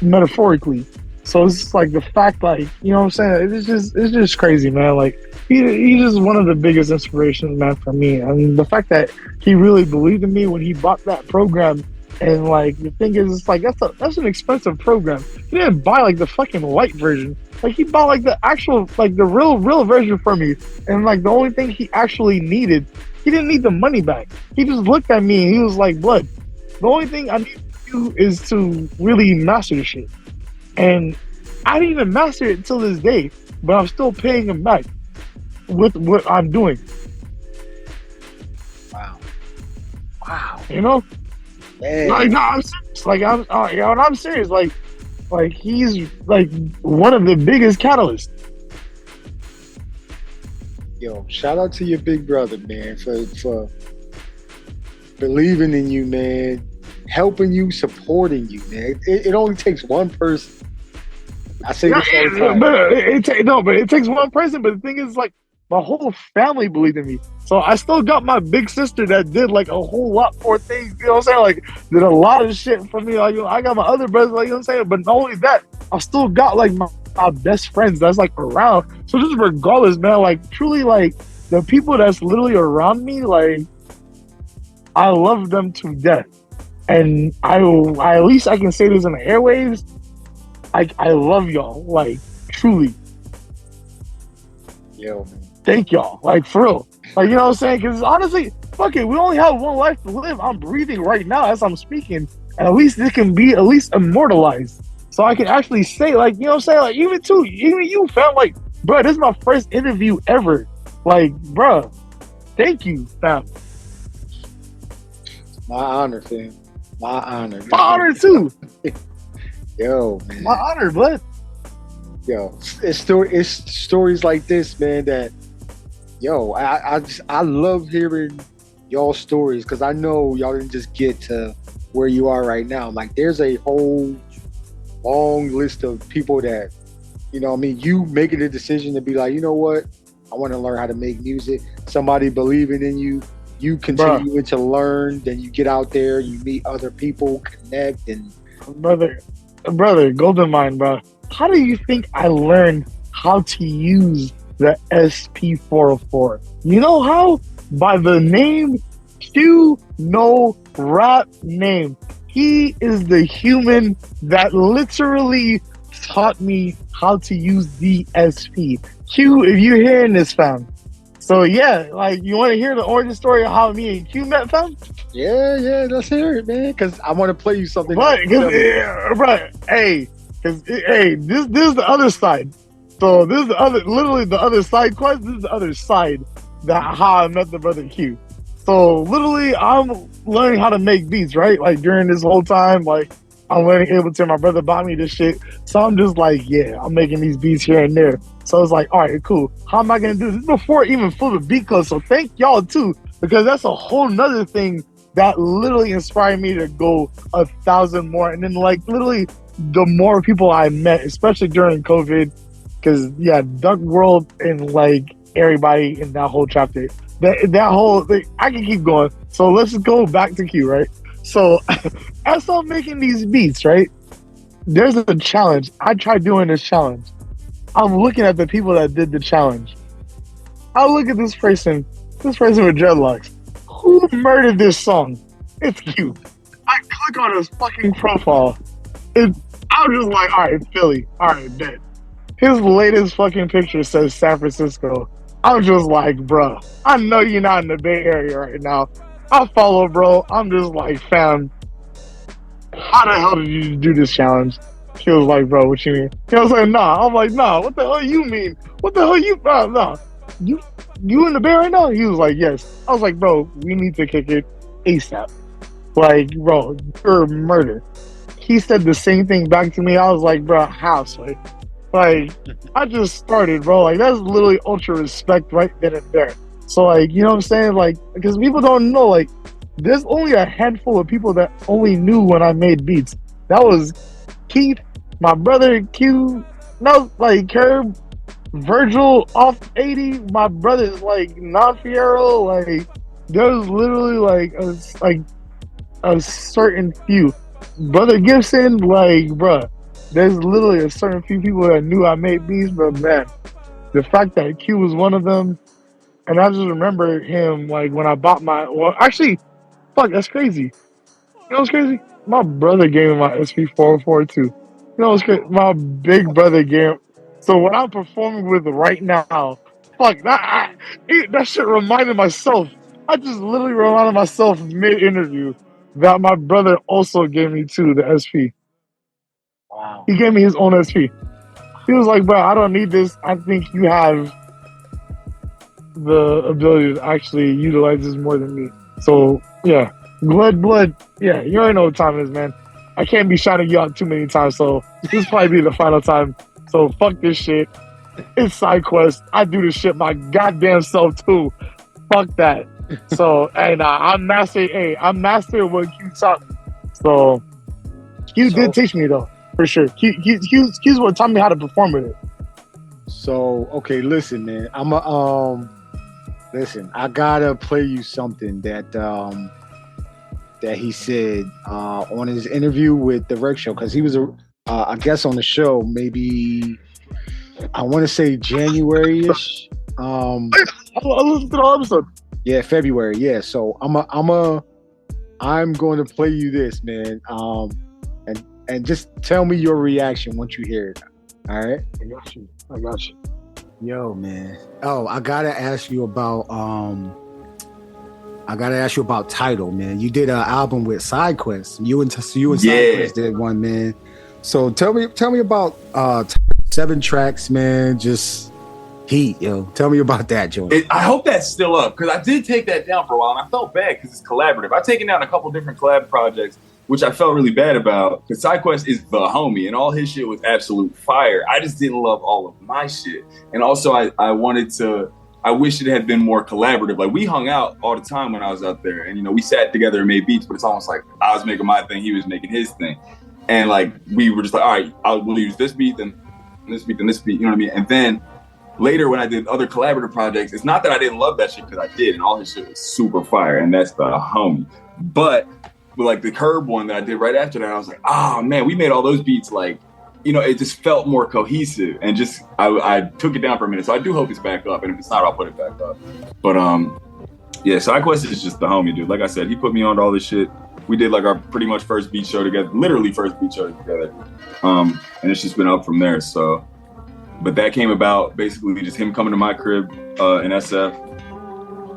metaphorically. So it's just like the fact, like, you know what I'm saying? It's just crazy, man. Like he's just one of the biggest inspirations, man, for me. I mean, the fact that he really believed in me when he bought that program, and like the thing is, it's like that's an expensive program. He didn't buy like the fucking light version. Like he bought like the actual, like the real version for me. And like the only thing he actually needed, he didn't need the money back. He just looked at me and he was like, "Blood, the only thing I need to do is to really master the shit." And I didn't even master it till this day, but I'm still paying him back with what I'm doing. Wow. You know? Man. Like, no, I'm serious. Like, I'm serious. Like he's like one of the biggest catalysts. Yo, shout out to your big brother, man, for believing in you, man, helping you, supporting you, man. It only takes one person. I say this all the time. But it takes one person. But the thing is, like, my whole family believed in me. So I still got my big sister that did like a whole lot more things. You know what I'm saying? Like, did a lot of shit for me. Like, you know, I got my other brothers. Like, you know what I'm saying? But not only that, I still got like my best friends that's like around. So just regardless, man, like truly, like the people that's literally around me, like I love them to death. And I at least I can say this in the airwaves. I love y'all, like truly. Yo, man. Thank y'all, like for real. Like, you know what I'm saying? Because honestly, fuck it, we only have one life to live. I'm breathing right now as I'm speaking. And at least it can be at least immortalized. So I can actually say, like, you know what I'm saying? Like, even you, fam, like, bro, this is my first interview ever. Like, bro, thank you, fam. My honor, fam. My honor. My honor, too. Yo, man. My honor, bud. Yo, it's stories like this, man, that, yo, I love hearing y'all stories, because I know y'all didn't just get to where you are right now. Like, there's a whole long list of people that, you know what I mean, you making a decision to be like, you know what, I want to learn how to make music. Somebody believing in you, you continue to learn, then you get out there, you meet other people, connect, and brother, Golden Mind, bro. How do you think I learned how to use the SP404? You know how? By the name Q, no rap name. He is the human that literally taught me how to use DSP. Q, if you're hearing this, fam. So yeah, like, you want to hear the origin story of how me and Q met, fam? Yeah, let's hear it, man. Because I want to play you something. Right, hey, this is the other side. So this is literally the other side quest. This is the other side that how I met the brother Q. So literally, I'm learning how to make beats, right? Like during this whole time, like I'm learning Ableton. My brother bought me this shit, so I'm just like, yeah, I'm making these beats here and there. So it's like, all right, cool. How am I gonna do this before even Flipabeatclub? So thank y'all too, because that's a whole nother thing that literally inspired me to go 1,000 more. And then like literally, the more people I met, especially during COVID, because yeah, Duck World and like everybody in that whole chapter, that whole thing, I can keep going. So let's just go back to Q, right? So as I'm making these beats, right, there's a challenge. I tried doing this challenge. I'm looking at the people that did the challenge. I look at this person with dreadlocks. Who murdered this song? It's Q. I click on his fucking profile. I'm just like, all right, Philly. All right, bet. His latest fucking picture says San Francisco. I'm just like, bro, I know you're not in the Bay Area right now. I follow, bro. I'm just like, fam, how the hell did you do this challenge? He was like, bro, what you mean? He was like, nah. I'm like, nah, what the hell you mean? What the hell you, nah. You in the Bay right now? He was like, yes. I was like, bro, we need to kick it ASAP. Like, bro, you're murder. He said the same thing back to me. I was like, bro, how, Like, I just started, bro. Like, that's literally ultra respect right then and there. So like, you know what I'm saying? Like, because people don't know, like, there's only a handful of people that only knew when I made beats. That was Keith, my brother Q, no, like Curb, Virgil off 80, my brother's like Non-Fiero, like there's literally like a certain few. Brother Gibson, like, bruh, there's literally a certain few people that knew I made beats, but man, the fact that Q was one of them, and I just remember him, like, when I bought my, well, actually, fuck, that's crazy. You know what's crazy? My brother gave me my SP404 too. You know what's crazy? My big brother gave. So what I'm performing with right now, fuck, that shit reminded myself. I just literally reminded myself mid-interview that my brother also gave me too, the SP. Wow. He gave me his own SP. He was like, bro, I don't need this. I think you have the ability to actually utilize this more than me. So, yeah. Blood. Yeah, you already know what time it is, man. I can't be shouting you out too many times, so this probably be the final time. So, fuck this shit. It's SydeQuest. I do this shit my goddamn self, too. Fuck that. So, hey, I'm master what Q taught me. So, Q did teach me, though, for sure. Q's what taught me how to perform with it. So, okay, listen, man. Listen, I gotta play you something that he said on his interview with the Rec Show, because he was a guest on the show, maybe I want to say January-ish. I listened to the whole episode. Yeah, February. Yeah, so I'm going to play you this, man. And just tell me your reaction once you hear it. All right. I got you. Yo, man. Oh, I gotta ask you about Tidal, man. You did an album with SydeQuest. You and SydeQuest did one, man. So tell me about 7 tracks, man. Just heat, yo. Tell me about that, Joe. I hope that's still up, because I did take that down for a while, and I felt bad because it's collaborative. I've taken down a couple different collab projects, which I felt really bad about, because SydeQuest is the homie, and all his shit was absolute fire. I just didn't love all of my shit. And also, I wish it had been more collaborative. Like, we hung out all the time when I was out there, and, you know, we sat together and made beats, but it's almost like I was making my thing, he was making his thing. And, like, we were just like, all right, we'll use this beat, then this beat, then this beat, you know what I mean? And then later, when I did other collaborative projects, it's not that I didn't love that shit, because I did, and all his shit was super fire, and that's the homie. But like the Curb one that I did right after that, I was like, oh man, we made all those beats, like, you know, it just felt more cohesive, and just I took it down for a minute. So I do hope it's back up, and if it's not, I'll put it back up. But yeah, SydeQuest is just the homie, dude. Like I said, he put me on all this shit. We did like our pretty much first beat show together, literally first beat show together, and it's just been up from there. So, but that came about basically just him coming to my crib in SF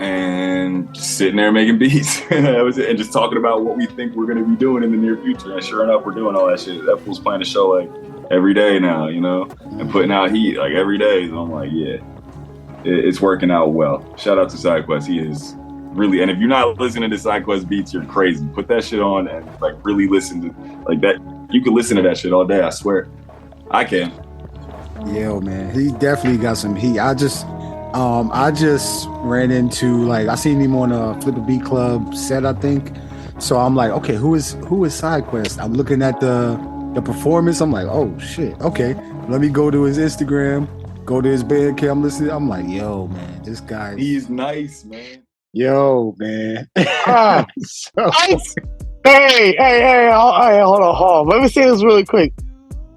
and just sitting there making beats. That was it. And just talking about what we think we're going to be doing in the near future. And sure enough, we're doing all that shit. That fool's playing the show like every day now, you know, and putting out heat like every day. So I'm like, yeah, it's working out well. Shout out to SydeQuest. He is really, and if you're not listening to SydeQuest beats, you're crazy. Put that shit on and like really listen to like that. You can listen to that shit all day, I swear. I can. Yo, man, he definitely got some heat. I just ran into, like, I seen him on a Flipabeatclub set, I think. So I'm like, okay, who is SydeQuest? I'm looking at the performance. I'm like, oh shit, okay. Let me go to his Instagram, go to his Bandcamp. I'm listening. I'm like, yo, man, this guy. He's nice, man. Yo, man. So, hey, hold on. Let me say this really quick.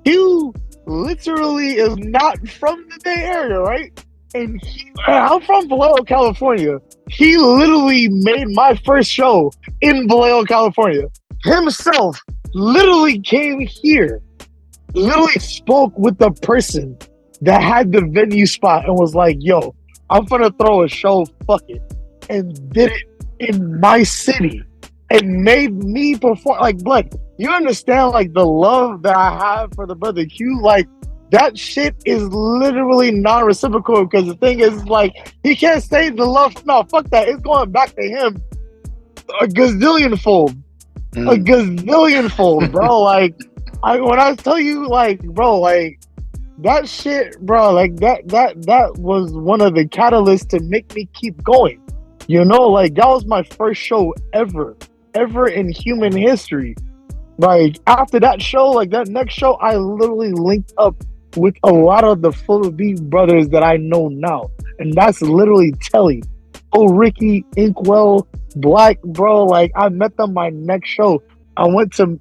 You literally is not from the Bay Area, right? And I'm from Vallejo, California. He literally made my first show in Vallejo, California. Himself literally came here, literally spoke with the person that had the venue spot and was like, yo, I'm gonna throw a show, fuck it. And did it in my city and made me perform. Like, blood, you understand, like, the love that I have for the brother Q? Like, that shit is literally non-reciprocal, because the thing is, like, he can't say the love. No, fuck that. It's going back to him a gazillion-fold. A gazillion-fold, bro. Like, when I tell you, like, bro, like, that shit, bro, like that was one of the catalysts to make me keep going. You know, like that was my first show ever in human history. Like after that show, like that next show, I literally linked up with a lot of the Flipabeat brothers that I know now, and that's literally Telly, Ricky, Inkwell, Black, bro. Like I met them my next show. I went to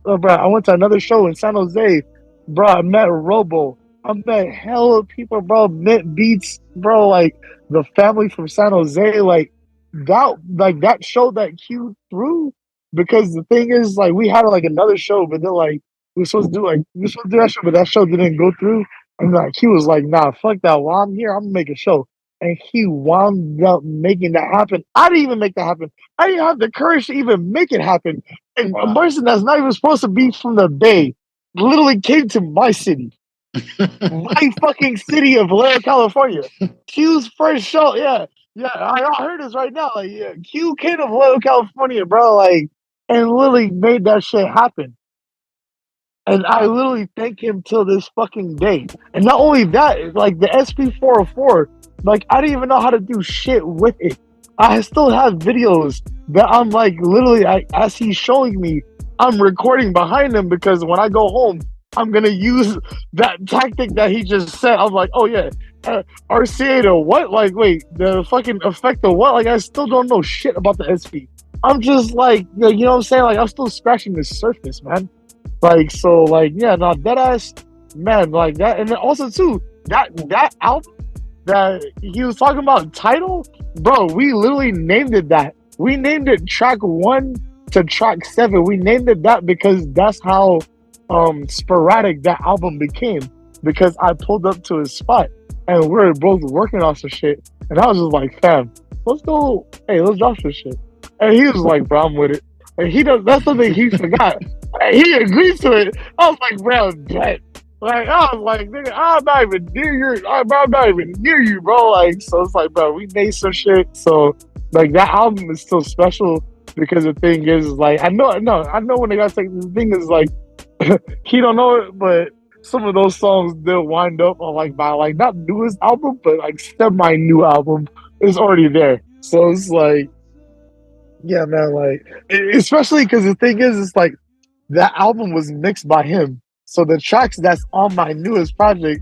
another show in San Jose, bro. I met Robo. I met hella people, bro. Mint Beats, bro. Like the family from San Jose, like that show that Q threw. Because the thing is, like, we had like another show, but then like we were supposed to do that show, but that show didn't go through. And like he was like, "Nah, fuck that. While I'm here, I'm gonna make a show." And he wound up making that happen. I didn't even make that happen. I didn't have the courage to even make it happen. And a person that's not even supposed to be from the Bay literally came to my city, my fucking city of Vallejo, California. Q's first show, yeah. I heard this right now. Like, yeah, Q came to Vallejo, California, bro. Like, and literally made that shit happen. And I literally thank him till this fucking day. And not only that, like the SP404, like I didn't even know how to do shit with it. I still have videos that I'm like literally, as he's showing me, I'm recording behind him because when I go home, I'm gonna use that tactic that he just said. I'm like, oh yeah, RCA to what? Like, wait, the fucking effect of what? Like, I still don't know shit about the SP. I'm just like, you know what I'm saying? Like, I'm still scratching the surface, man. Like, so, like, yeah, no, that ass, man, like that. And then also, too, that album that he was talking about, title, bro, we literally named it that. We named it track 1 to track 7. We named it that because that's how sporadic that album became. Because I pulled up to his spot and we were both working on some shit. And I was just like, fam, let's go, hey, let's drop some shit. And he was like, bro, I'm with it. And that's something he forgot. He agreed to it. I was like, bro, bet. Like, I was like, nigga, I'm not even near you, bro. Like, so it's like, bro, we made some shit. So, like, that album is still special because the thing is, like, I know when they got like, the thing is, like, he don't know it, but some of those songs they'll wind up on, like, my, like, not newest album, but, like, semi-new album is already there. So it's like, yeah, man, like, especially because the thing is, it's like, that album was mixed by him. So the tracks that's on my newest project,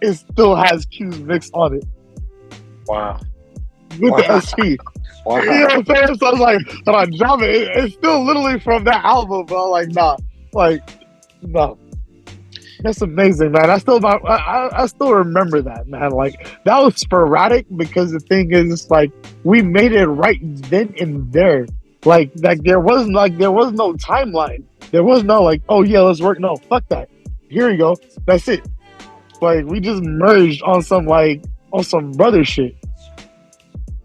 it still has Q's mix on it. Wow. With the SP. Wow. You know what I'm saying? So I was like, when I drop it, it's still literally from that album, bro. Like, nah. Like, no. That's amazing, man. I still remember that, man. Like, that was sporadic because the thing is, like, we made it right then and there. Like there was no timeline. There was no like, oh yeah, let's work. No, fuck that. Here you go. That's it. Like we just merged on some brother shit.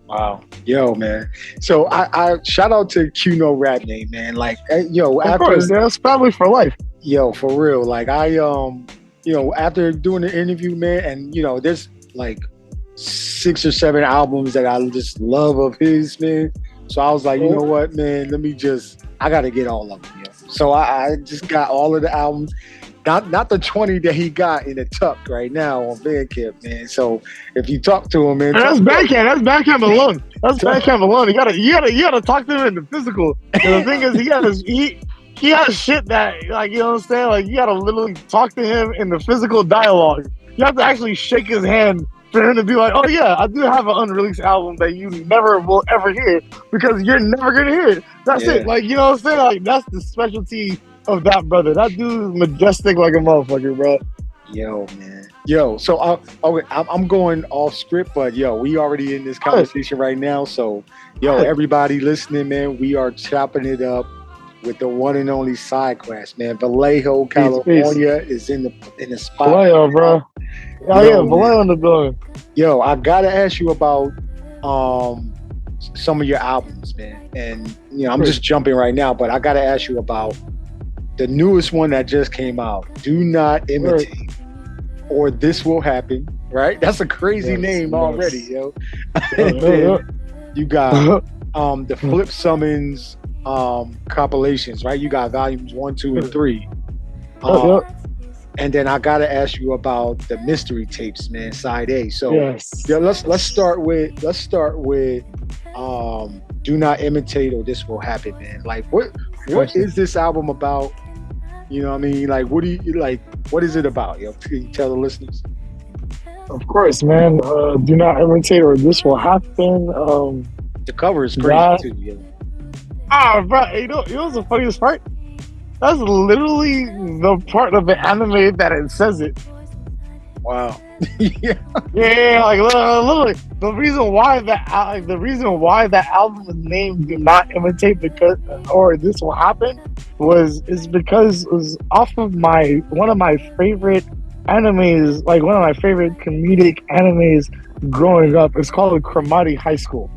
Wow. Yo, man. So I shout out to Q No Rap Name, man. Like, yo, of course, that's family for life. Yo, for real. Like after doing the interview, man, and there's like 6 or 7 albums that I just love of his, man. So I was like, you know what, man, I got to get all of them. Yo. So I just got all of the albums, not the 20 that he got in the tuck right now on Bandcamp, man. So if you talk to him, man. That's Bandcamp alone. That's Bandcamp alone. You gotta talk to him in the physical. And the thing is, he has shit that, like, you know what I'm saying? Like, you gotta literally talk to him in the physical dialogue. You have to actually shake his hand for him to be like, oh yeah, I do have an unreleased album that you never will ever hear because you're never gonna hear it. That's it. Like, you know what I'm saying? Like, that's the specialty of that brother. That dude is majestic like a motherfucker, bro. Yo, man. Yo, so I'm going off script, but yo, we already in this conversation right now. So, yo, everybody listening, man, we are chopping it up with the one and only SydeQuest, man. Vallejo, California is in the spot. Vallejo, bro. Oh yeah, Vallejo in the building. Yo, I gotta ask you about some of your albums, man. And I'm just jumping right now, but I gotta ask you about the newest one that just came out. Do Not Imitate, or This Will Happen. Right? That's a crazy name already, yo. And then you got the Flip Summons compilations, right? You got volumes 1, 2, and 3. And then I gotta ask you about the mystery tapes, man, side A. So yes. yeah, let's start with Do Not Imitate or This Will Happen, man. Like what is this album about? You know what I mean? Like what is it about? Yo, can you tell the listeners? Of course, man. Do Not Imitate or This Will Happen. The cover is crazy too, yo. Bro, you know what's the funniest part? That's literally the part of the anime that it says it. Wow. Yeah, like literally. The reason why that album is named "Do Not Imitate or This Will Happen" is because it was off of one of my favorite animes, like one of my favorite comedic animes growing up. It's called Cromartie High School.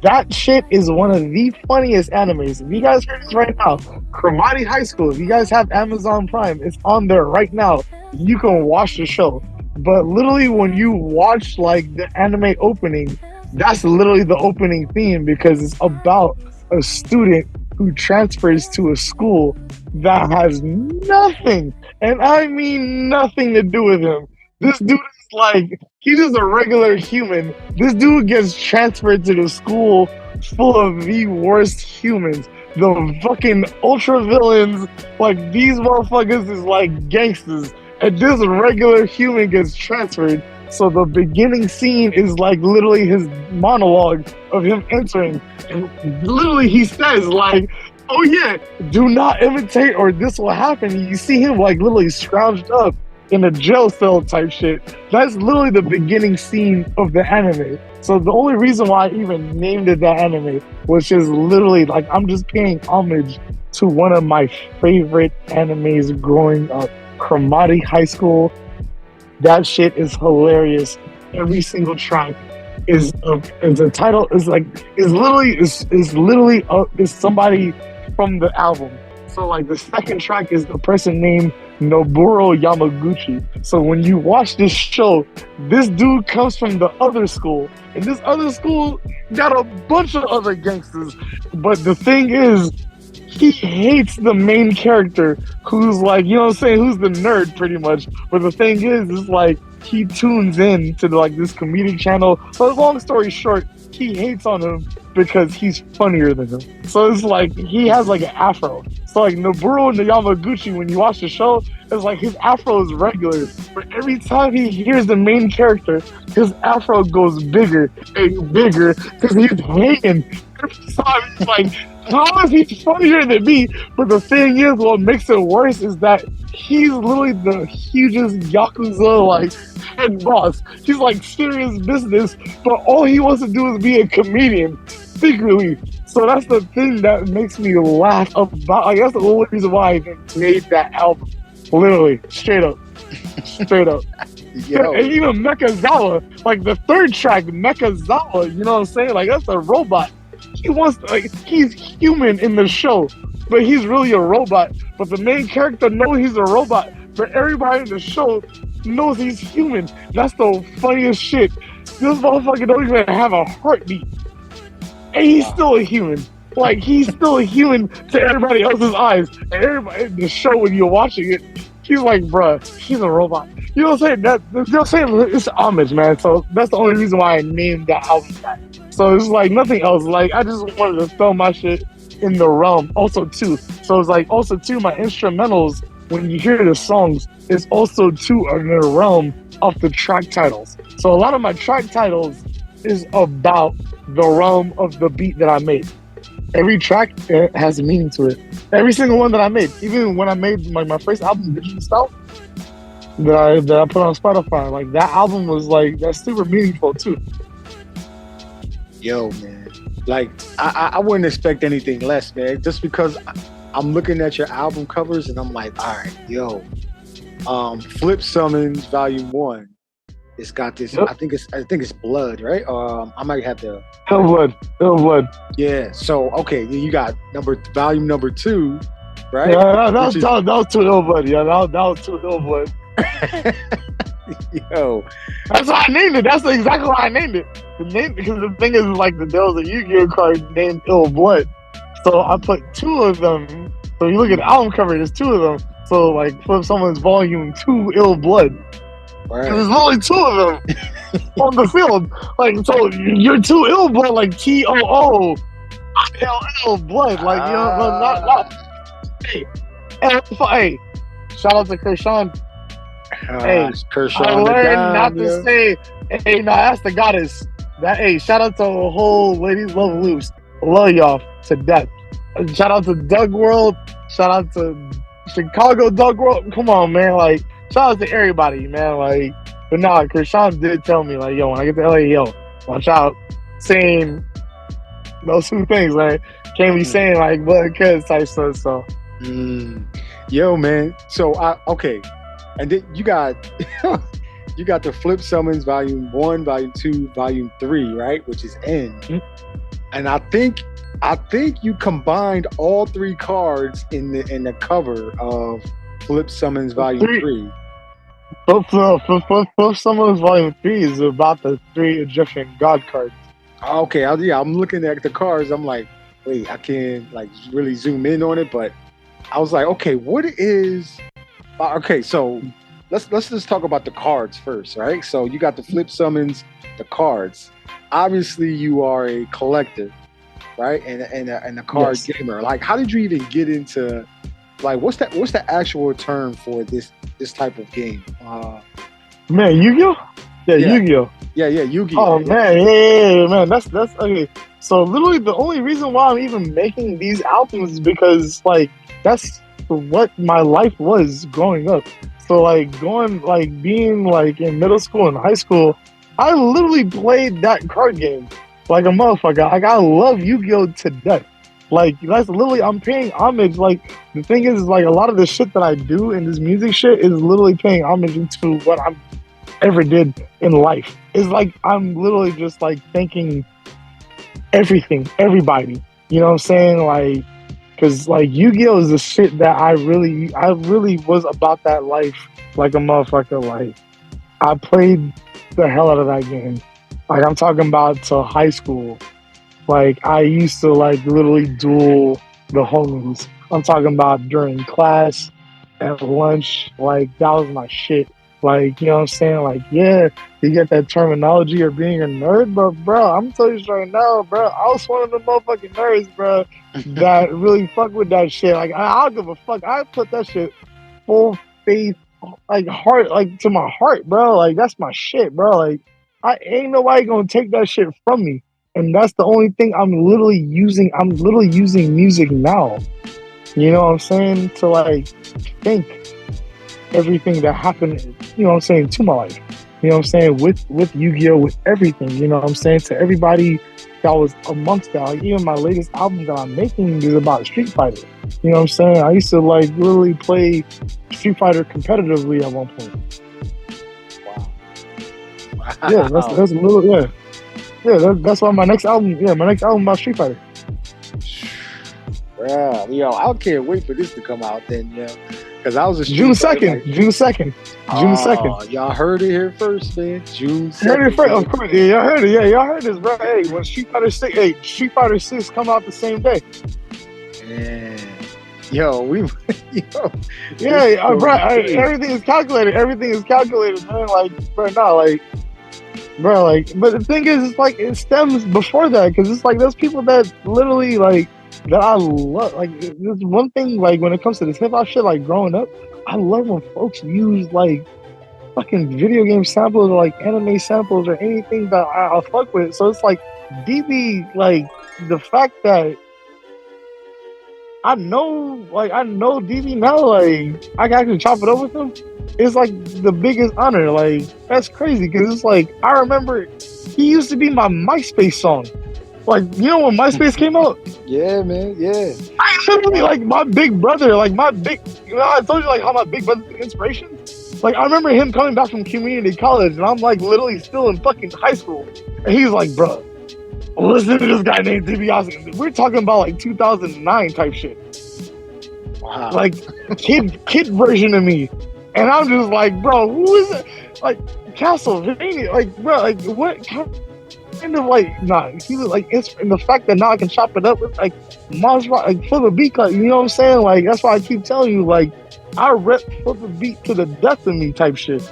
That shit is one of the funniest animes. If you guys hear this right now, Cromartie High School, if you guys have Amazon Prime, it's on there right now. You can watch the show. But literally when you watch like the anime opening, that's literally the opening theme because it's about a student who transfers to a school that has nothing, and I mean nothing to do with him. This dude is like, he's just a regular human. This dude gets transferred to the school full of the worst humans. The fucking ultra villains, like these motherfuckers is like gangsters. And this regular human gets transferred. So the beginning scene is like literally his monologue of him entering. And literally he says like, oh yeah, do not imitate or this will happen. And you see him like literally scrounged up in a jail cell type shit. That's literally the beginning scene of the anime. So the only reason why I even named it that anime was just literally like, I'm just paying homage to one of my favorite animes growing up, Cromartie High School. That shit is hilarious. Every single track is the title is literally somebody from the album. So like the second track is the person named Noboru Yamaguchi. So when you watch this show, this dude comes from the other school, and this other school got a bunch of other gangsters. But the thing is, he hates the main character who's like, you know what I'm saying, who's the nerd pretty much. But the thing is like he tunes in to like this comedic channel. But long story short, he hates on him because he's funnier than him. So it's like he has like an afro. So like Noboru Yamaguchi, when you watch the show, it's like his afro is regular. But every time he hears the main character, his afro goes bigger and bigger because he's hating. Every time he's like, how is he funnier than me? But the thing is, what makes it worse is that he's literally the hugest Yakuza like head boss. He's like serious business, but all he wants to do is be a comedian, secretly. So that's the thing that makes me laugh about. Like, that's the only reason why I made that album. Literally, straight up. Yo. And even Mekazawa, like the third track, Mekazawa, you know what I'm saying? Like that's a robot. He wants to, like, he's human in the show, but he's really a robot. But the main character knows he's a robot, but everybody in the show knows he's human. That's the funniest shit. This motherfucker don't even have a heartbeat, and he's still a human. Like he's still a human to everybody else's eyes. And everybody in the show, when you're watching it, he's like, bruh, he's a robot. You know what I'm saying? You know what I'm saying? It's homage, man. So that's the only reason why I named that album that. So it's like nothing else. Like I just wanted to throw my shit in the realm. Also too. So it's like also too, my instrumentals, when you hear the songs, is also too in the realm of the track titles. So a lot of my track titles is about the realm of the beat that I made. Every track has a meaning to it. Every single one that I made, even when I made my first album, Digital Style, that I put on Spotify, like that album was like, that's super meaningful too. Yo, man, like I wouldn't expect anything less, man. Just because I'm looking at your album covers and I'm like, all right, yo, Flip Summons Volume 1. It's got this. Yep. I think it's Blood, right? I might have to. Ill Blood. Yeah. So okay, you got volume number 2, right? Yeah, that was too Ill Blood. Yeah, that was too Ill Blood. Yo, that's why I named it. That's exactly why I named it. Because the thing is, like, there was a Yu-Gi-Oh card named Ill Blood, so I put 2 of them. So you look at the album cover, there's 2 of them. So like Flip Someone's Volume 2 Ill Blood. Right. There's only 2 of them on the field. Like, so you're 2 Ill Blood, like TOO LL Blood. Like, you know, not hey, shout out to Kershawn. Hey, Kershaw I learned not to say, hey, no, that's the goddess. Hey, shout out to the whole Ladies Love Loose. Love y'all to death. Shout out to Doug World. Shout out to Chicago Doug World. Come on, man. Like, shout out to everybody, man. Like, but nah, Kershawn did tell me, like, yo, when I get to LA, yo, watch out saying those 2 things. Like, can't be saying, like, blood cuz type stuff. So, yo, man. So, okay. And then you got you got the Flip Summons Volume 1, Volume 2, Volume 3, right? Which is N. And I think you combined all 3 cards in the cover of Flip Summons Volume 3. Flip Summons Volume 3 is about the 3 Egyptian god cards. Okay, I'm looking at the cards. I'm like, wait, I can't like really zoom in on it, but I was like, okay, what is? Okay, so let's just talk about the cards first, right? So you got the Flip Summons, the cards. Obviously, you are a collector, right? And a card gamer. Like, how did you even get into? Like, what's the actual term for this type of game? Man, Yu-Gi-Oh? Yeah, Yu-Gi-Oh. Yeah, Yu-Gi-Oh. Oh man, yeah, man. That's okay. So literally, the only reason why I'm even making these albums is because like that's what my life was growing up. So like being like in middle school and high school, I literally played that card game like a motherfucker. Like I love Yu-Gi-Oh to death. Like that's literally I'm paying homage. Like the thing is like a lot of the shit that I do in this music shit is literally paying homage into what I'm ever did in life. It's like I'm literally just like thanking everybody. You know what I'm saying? Like, cause like Yu-Gi-Oh is the shit that I really was about that life like a motherfucker. Like I played the hell out of that game. Like I'm talking about till high school. Like I used to like literally duel the homies. I'm talking about during class, at lunch. Like that was my shit. Like, you know what I'm saying? Like, yeah, you get that terminology of being a nerd, but bro, I'm telling you right now, bro, I was one of the motherfucking nerds, bro, that really fuck with that shit. Like, I don't give a fuck. I put that shit full faith, like, heart, like, to my heart, bro. Like, that's my shit, bro. Like, I ain't nobody gonna take that shit from me. And that's the only thing I'm literally using. I'm literally using music now. You know what I'm saying? To, like, think everything that happened, you know what I'm saying, to my life. You know what I'm saying? With Yu-Gi-Oh, with everything, you know what I'm saying? To everybody that was amongst that. Like, even my latest album that I'm making is about Street Fighter. You know what I'm saying? I used to like literally play Street Fighter competitively at one point. Wow. Yeah, that's a little, yeah, that's why my next album about Street Fighter. Yeah, yo, I can't wait for this to come out then, yeah. Because I was a June 2nd. June 2nd. Y'all heard it here first, man. June 2nd. Heard it first, of course. Yeah, y'all heard it. Yeah, y'all heard this, bro. Hey, when Street Fighter 6 come out the same day. Yeah. Yo, bro. Everything is calculated. Man. Like, bro, but the thing is, it's like it stems before that because it's like those people that literally like. That I love, like, there's one thing, like, when it comes to this hip-hop shit, like, growing up, I love when folks use, like, fucking video game samples or, like, anime samples or anything that I'll fuck with. So it's, like, DB, like, the fact that I know DB now, like, I can actually chop it up with him, is, like, the biggest honor. Like, that's crazy, because it's, like, I remember he used to be my MySpace song. Like, you know when MySpace came out? Yeah, man, yeah. I literally, like, my big brother, like, I told you, like, how my big brother's inspiration? Like, I remember him coming back from community college, and I'm, like, literally still in fucking high school. And he's like, bro, listen to this guy named DIBIASE. We're talking about, like, 2009 type shit. Wow. Like, kid version of me. And I'm just like, bro, who is it? Like, Castlevania. Like, bro, like, what kind of like, nah, he was like, and the fact that now I can chop it up with like Flipabeatclub, you know what I'm saying? Like, that's why I keep telling you, like, I rep flip a beat to the death of me type shit.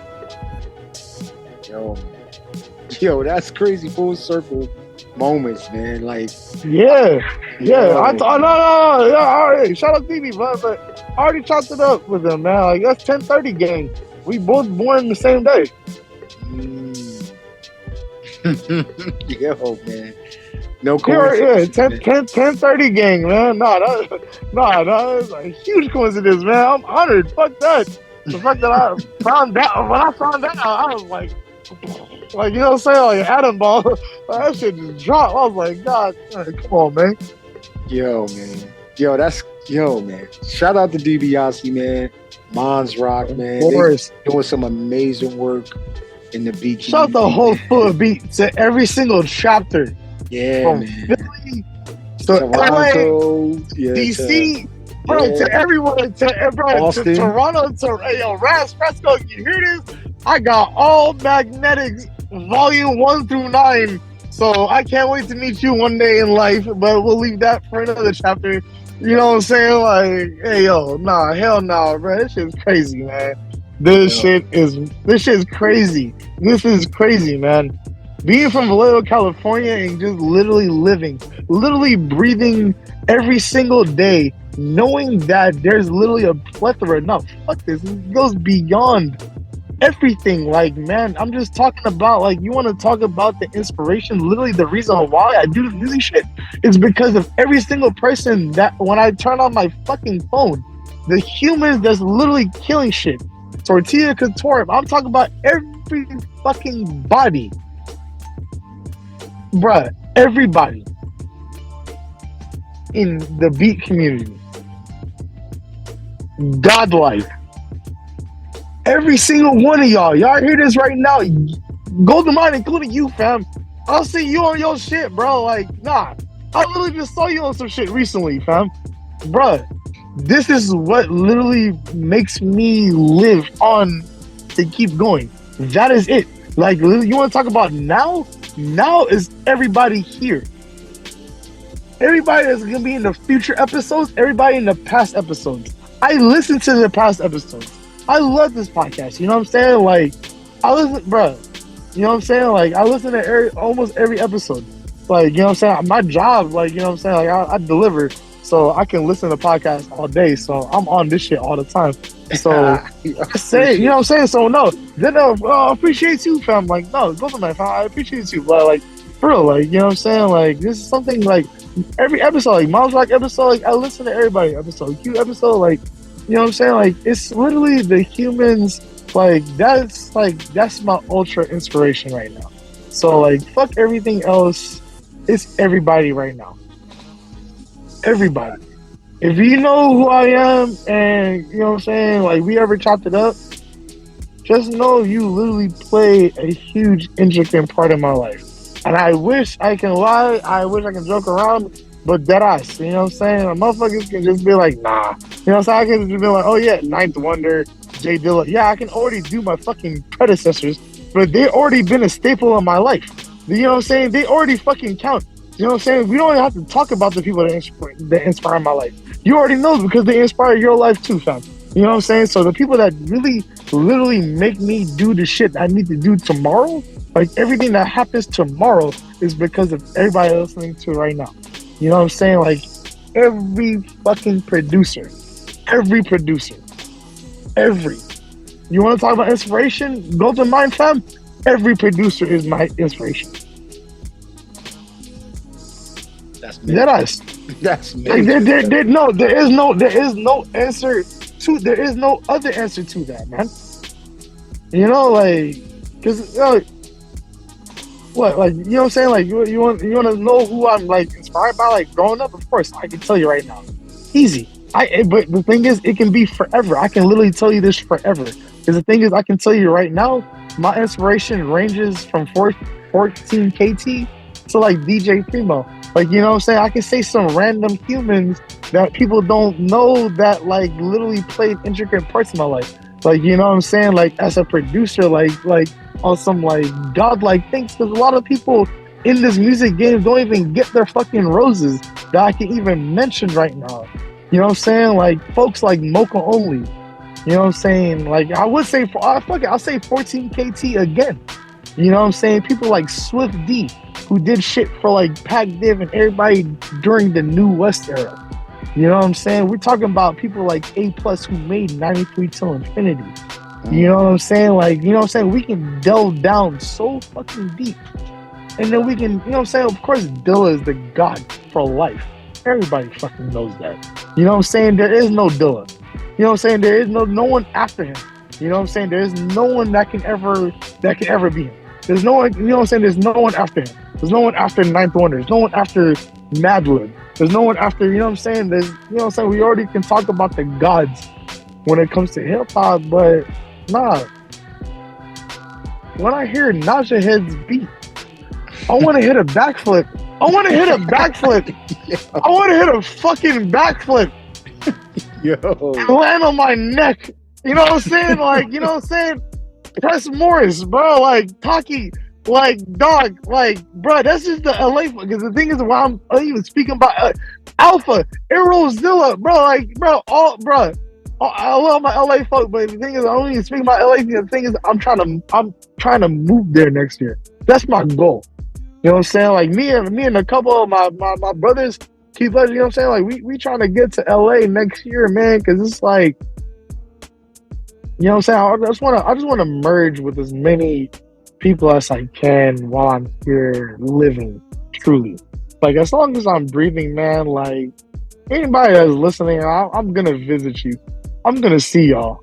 Yo, that's crazy. Full circle moments, man. Like, yeah. Shout out DB, but I already chopped it up with him, man. Like, that's 10:30 gang. We both born the same day. Yo, man. No coincidence. 10:30 gang, man. That's a huge coincidence, man. I'm honored. Fuck that. The fact that I found out, when I found out, I was like, you know what I'm saying? Like, Adam Ball, that shit just dropped. I was like, God, come on, man. Yo, man. Shout out to DIBIASE, man. Mons Rock, man. They doing some amazing work in the beat. Shout out the whole full beat to every single chapter. Yeah, from man. Philly to Toronto, LA, DC, to everyone, to Toronto, to Raz Fresco. You hear this? I got all magnetics, volume 1 through 9. So I can't wait to meet you one day in life, but we'll leave that for another chapter. You know what I'm saying? Like, hey, hell no, bro. This shit's crazy, man. This shit is crazy. This is crazy, man. Being from Vallejo, California, and just literally breathing every single day, knowing that there's literally a plethora. No, fuck this. It goes beyond everything. Like, man, I'm just talking about, like, you want to talk about the inspiration. Literally, the reason why I do this music shit is because of every single person that when I turn on my fucking phone, the humans that's literally killing shit. Tortilla Couture. I'm talking about every fucking body. Bruh, everybody in the beat community. Godlike. Every single one of y'all hear this right now. Golden Mind, including you, fam. I'll see you on your shit, bro. Like, nah. I literally just saw you on some shit recently, fam. Bruh, this is what literally makes me live on to keep going. That is it. Like, you want to talk about now? Now is everybody here. Everybody that's going to be in the future episodes, everybody in the past episodes. I listen to the past episodes. I love this podcast. You know what I'm saying? Like, I listen, bro. You know what I'm saying? Like, I listen to almost every episode. Like, you know what I'm saying? My job, like, you know what I'm saying? Like, I deliver, so I can listen to podcasts all day. So I'm on this shit all the time. So I say, you know what I'm saying? So no, then I appreciate you, fam. Like, no, go to my fam. I appreciate you, but like, for real, like, you know what I'm saying? Like, this is something like every episode, like Mom's Rock episode, like I listen to everybody episode, Q episode, like, you know what I'm saying? Like, it's literally the humans. Like, that's my ultra inspiration right now. So like, fuck everything else. It's everybody right now. Everybody. If you know who I am and, you know what I'm saying, like, we ever chopped it up, just know you literally play a huge, intricate part of my life. And I wish I can lie, I wish I can joke around, but deadass, you know what I'm saying? Motherfuckers can just be like, nah. You know what I'm saying? I can just be like, oh yeah, Ninth Wonder, J Dilla. Yeah, I can already do my fucking predecessors, but they already been a staple of my life. You know what I'm saying? They already fucking count. You know what I'm saying? We don't have to talk about the people that inspire my life. You already know because they inspire your life too, fam. You know what I'm saying? So the people that really, literally make me do the shit I need to do tomorrow, like everything that happens tomorrow is because of everybody listening to it right now. You know what I'm saying? Like every fucking producer, every. You want to talk about inspiration? Go to mine, fam. Every producer is my inspiration. That's like, there is no answer to. There is no other answer to that, man. You know, like, cause what, like, you know what I'm saying? Like, you want to know who I'm like inspired by, like growing up? Of course, I can tell you right now, easy. But the thing is, it can be forever. I can literally tell you this forever. Because the thing is, I can tell you right now, my inspiration ranges from 14 KT to like DJ Primo. Like, you know what I'm saying? I can say some random humans that people don't know that like literally played intricate parts in my life. Like, you know what I'm saying? Like, as a producer, like on some like godlike things. Because a lot of people in this music game don't even get their fucking roses that I can even mention right now. You know what I'm saying? Like folks like Moka Only, You know what I'm saying? Like, I would say, I'll say 14KT again. You know what I'm saying? People like Swift D, who did shit for like Pac Div and everybody during the New West era. You know what I'm saying? We're talking about people like A Plus who made 93 Til Infinity. You know what I'm saying? Like, you know what I'm saying? We can delve down so fucking deep. And then we can, you know what I'm saying? Of course, DILLA is the god for life. Everybody fucking knows that. You know what I'm saying? There is no DILLA. You know what I'm saying? There is no one after him. You know what I'm saying? There is no one that can ever be him. There's no one, you know what I'm saying? There's no one after him. There's no one after Ninth Wonder. There's no one after Madlib. There's no one after, you know what I'm saying? There's, you know what I'm saying? We already can talk about the gods when it comes to hip hop, but nah. When I hear Naj Ahead's beat, I want to hit a backflip. I want to hit a backflip. I want to hit a fucking backflip. Yo. And land on my neck. You know what I'm saying? Like, you know what I'm saying? Press Morris, bro. Like, Taki. Like, dog. Like, bro, that's just the LA. Because the thing is, while I'm even speaking about Alpha, Aerozilla, bro. Like, bro, I love my LA folk, but the thing is, I don't even speak about LA. The thing is, I'm trying to move there next year. That's my goal. You know what I'm saying? Like, me and a couple of my brothers, keep letting, you know what I'm saying? Like, we trying to get to LA next year, man, because it's like, you know what I'm saying? I just want to merge with as many people as I can while I'm here living, truly. Like, as long as I'm breathing, man, like, anybody that's listening, I'm going to visit you. I'm going to see y'all.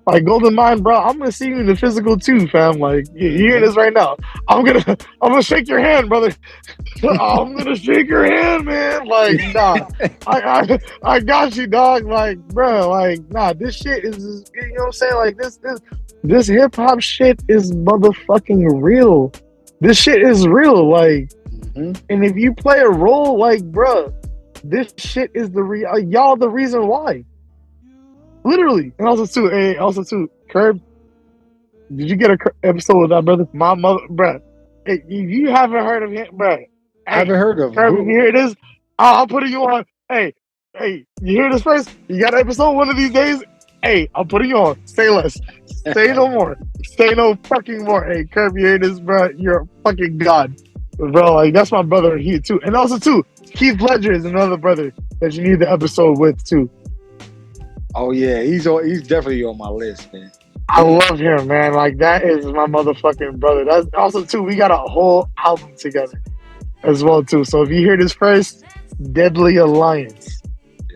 Like, Golden Mind, bro, I'm going to see you in the physical too, fam. Like, you hear this right now. I'm gonna shake your hand, brother. I'm going to shake your hand, man. Like, nah, I got you, dog. Like, bro, like, nah, this shit is, you know what I'm saying? Like, this hip hop shit is motherfucking real. This shit is real. Like, and if you play a role, like, bro, this shit is y'all the reason why. Literally. And also too, Curb, did you get an episode with that brother? My mother, bruh. Hey, you haven't heard of him, bruh. Hey, I haven't heard of him. Curb, you hear this? I'm putting you on. Hey, you hear this first? You got an episode one of these days? Hey, I'm putting you on. Say less. Say no more. Say no fucking more. Hey, Curb, you hear this, bruh? You're a fucking god. Bro, like, that's my brother here too. And also too, Keith Ledger is another brother that you need the episode with too. Oh yeah, he's definitely on my list, man. I love him, man. Like, that is my motherfucking brother. That's also too, we got a whole album together as well too. So if you hear this first, Deadly Alliance.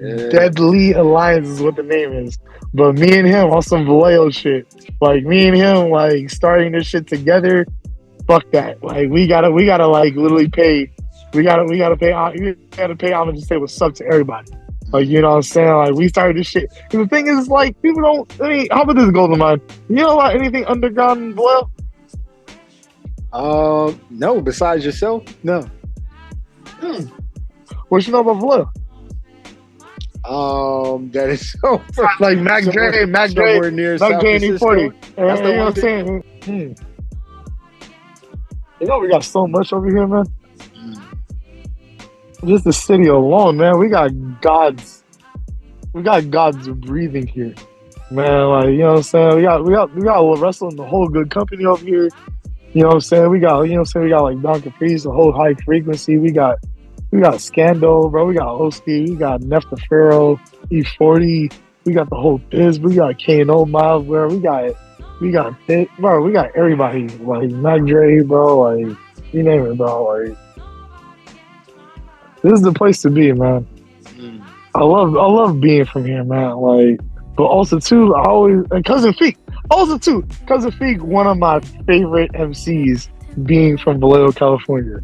Yeah. Deadly Alliance is what the name is. But me and him on some Vallejo shit. Like, me and him, like, starting this shit together. Fuck that. Like, we gotta like literally pay. We gotta pay homage and say what's up to everybody. Like, you know what I'm saying? Like, we started this shit. And the thing is, like, people don't. I mean, how about this, Golden Mind? You know about anything underground in Vallejo? No. Besides yourself, no. What you know about Vallejo? That is so like Mac Dre, near San Francisco. E40. That's the you know what I'm saying? You know, we got so much over here, man. Just the city alone, man. We got gods breathing here, man. Like, you know what I'm saying? We got wrestling the whole good company over here. You know what I'm saying? We got, you know what I'm saying? We got like Don Caprice, the whole high frequency. We got Scando, bro. We got Oski. We got Neftafaro, E40. We got the whole Biz. We got K&O Miles, bro. We got Pit, bro. We got everybody. Like Mac Dre, bro. Like, you name it, bro. Like, this is the place to be, man. I love being from here, man. Like, but also too, Cousin Feek, one of my favorite MCs, being from Vallejo, California.